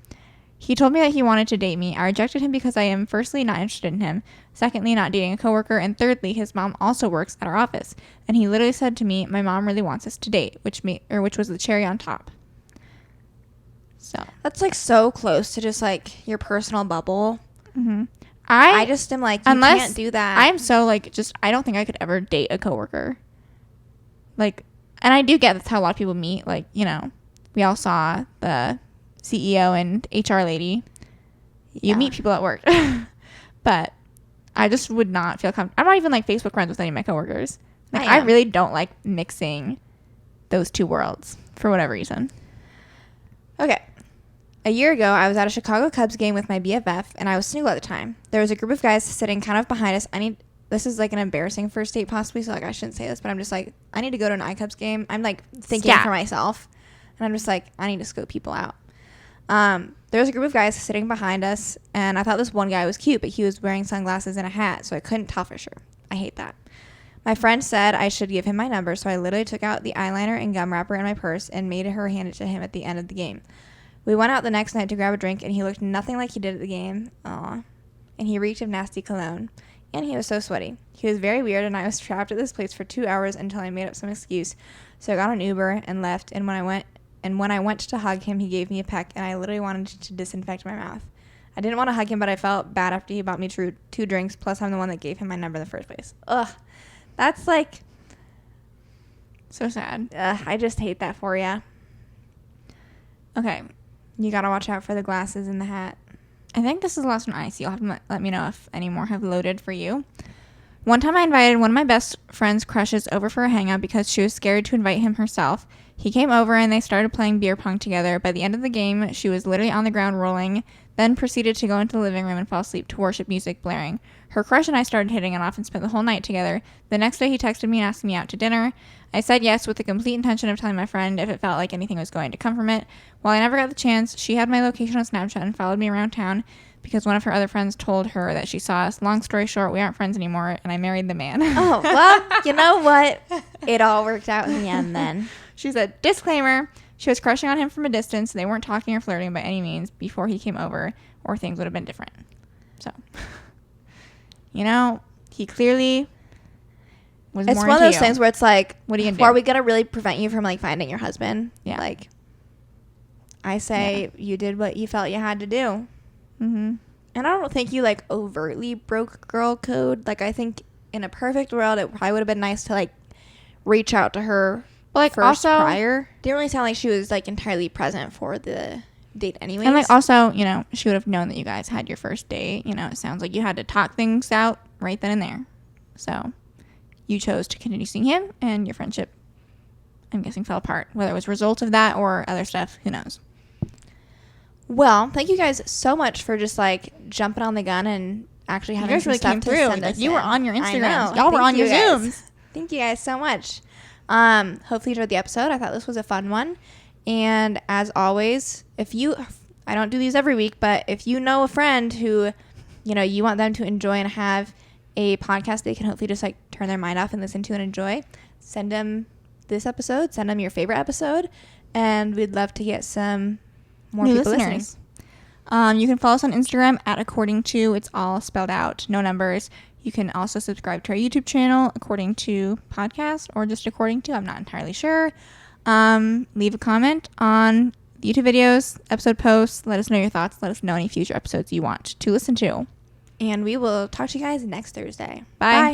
[SPEAKER 2] He told me that he wanted to date me. I rejected him because I am firstly not interested in him, secondly not dating a coworker, and thirdly his mom also works at our office. And he literally said to me, "My mom really wants us to date," which was the cherry on top. So
[SPEAKER 1] That's like so close to just like your personal bubble.
[SPEAKER 2] mm-hmm.
[SPEAKER 1] I just am like, you can't do that.
[SPEAKER 2] I'm so like, I don't think I could ever date a coworker. Like, and I do get that's how a lot of people meet. Like, you know, we all saw the CEO and HR lady. You meet people at work. But I just would not feel comfortable. I'm not even like Facebook friends with any of my coworkers. Like, I really don't like mixing those two worlds for whatever reason.
[SPEAKER 1] Okay. A year ago, I was at a Chicago Cubs game with my BFF, and I was single at the time. There was a group of guys sitting kind of behind us. This is like an embarrassing first date possibly, so like I shouldn't say this, but I'm just like, I need to go to an iCubs game. I'm like thinking for myself, and I'm just like, I need to scope people out. There was a group of guys sitting behind us, and I thought this one guy was cute, but he was wearing sunglasses and a hat, so I couldn't tell for sure. I hate that. My friend said I should give him my number, so I literally took out the eyeliner and gum wrapper in my purse and made her hand it to him at the end of the game. We went out the next night to grab a drink, and he looked nothing like he did at the game. Aw. And he reeked of nasty cologne. And he was so sweaty. He was very weird, and I was trapped at this place for 2 hours until I made up some excuse. So I got an Uber and left, and when I went to hug him, he gave me a peck, and I literally wanted to disinfect my mouth. I didn't want to hug him, but I felt bad after he bought me two drinks, plus I'm the one that gave him my number in the first place. Ugh. That's like...
[SPEAKER 2] So sad.
[SPEAKER 1] I just hate that for ya.
[SPEAKER 2] Okay.
[SPEAKER 1] You gotta watch out for the glasses and the hat.
[SPEAKER 2] I think this is the last one I see. You'll have to let me know if any more have loaded for you. One time I invited one of my best friend's crushes over for a hangout because she was scared to invite him herself. He came over and they started playing beer pong together. By the end of the game, she was literally on the ground rolling, then proceeded to go into the living room and fall asleep to worship music blaring. Her crush and I started hitting it off and spent the whole night together. The next day he texted me and asked me out to dinner. I said yes with the complete intention of telling my friend if it felt like anything was going to come from it. While I never got the chance, she had my location on Snapchat and followed me around town because one of her other friends told her that she saw us. Long story short, we aren't friends anymore, and I married the man.
[SPEAKER 1] Oh, well, you know what? It all worked out in the end then.
[SPEAKER 2] She said, disclaimer, she was crushing on him from a distance. They weren't talking or flirting by any means before he came over, or things would have been different. So, you know, he clearly was
[SPEAKER 1] it's
[SPEAKER 2] more
[SPEAKER 1] one of
[SPEAKER 2] into
[SPEAKER 1] those
[SPEAKER 2] you.
[SPEAKER 1] things where it's like,
[SPEAKER 2] what are you
[SPEAKER 1] are
[SPEAKER 2] gonna do?
[SPEAKER 1] we going to really prevent you from like finding your husband?
[SPEAKER 2] Yeah.
[SPEAKER 1] Like, I say you did what you felt you had to do.
[SPEAKER 2] Mm-hmm.
[SPEAKER 1] And I don't think you like overtly broke girl code. Like, I think in a perfect world, it probably would have been nice to like reach out to her.
[SPEAKER 2] But like
[SPEAKER 1] first
[SPEAKER 2] also
[SPEAKER 1] prior. Didn't really sound like she was like entirely present for the date anyways.
[SPEAKER 2] and like also, you know, she would have known that you guys had your first date. You know, it sounds like you had to talk things out right then and there. So you chose to continue seeing him, and your friendship, I'm guessing, fell apart. Whether it was a result of that or other stuff, who knows?
[SPEAKER 1] Well, thank you guys so much for just like jumping on the gun and actually
[SPEAKER 2] You
[SPEAKER 1] having
[SPEAKER 2] guys
[SPEAKER 1] some
[SPEAKER 2] really
[SPEAKER 1] stuff
[SPEAKER 2] came
[SPEAKER 1] to
[SPEAKER 2] through.
[SPEAKER 1] send
[SPEAKER 2] Like,
[SPEAKER 1] us
[SPEAKER 2] you were
[SPEAKER 1] in.
[SPEAKER 2] on your
[SPEAKER 1] I
[SPEAKER 2] Instagrams.
[SPEAKER 1] know.
[SPEAKER 2] Y'all were
[SPEAKER 1] Thank
[SPEAKER 2] on your
[SPEAKER 1] you guys.
[SPEAKER 2] Zooms.
[SPEAKER 1] Thank you guys so much. Hopefully you enjoyed the episode. I thought this was a fun one. And as always, I don't do these every week, but if you know a friend who, you want them to enjoy and have a podcast they can hopefully just like turn their mind off and listen to and enjoy, send them this episode, send them your favorite episode, and we'd love to get some more
[SPEAKER 2] New
[SPEAKER 1] people
[SPEAKER 2] listeners.
[SPEAKER 1] listening.
[SPEAKER 2] You can follow us on Instagram at according to. It's all spelled out, no numbers. You can also subscribe to our YouTube channel, According to Podcast, or just According to. I'm not entirely sure. Leave a comment on YouTube videos, episode posts. Let us know your thoughts. Let us know any future episodes you want to listen to.
[SPEAKER 1] And we will talk to you guys next Thursday.
[SPEAKER 2] Bye.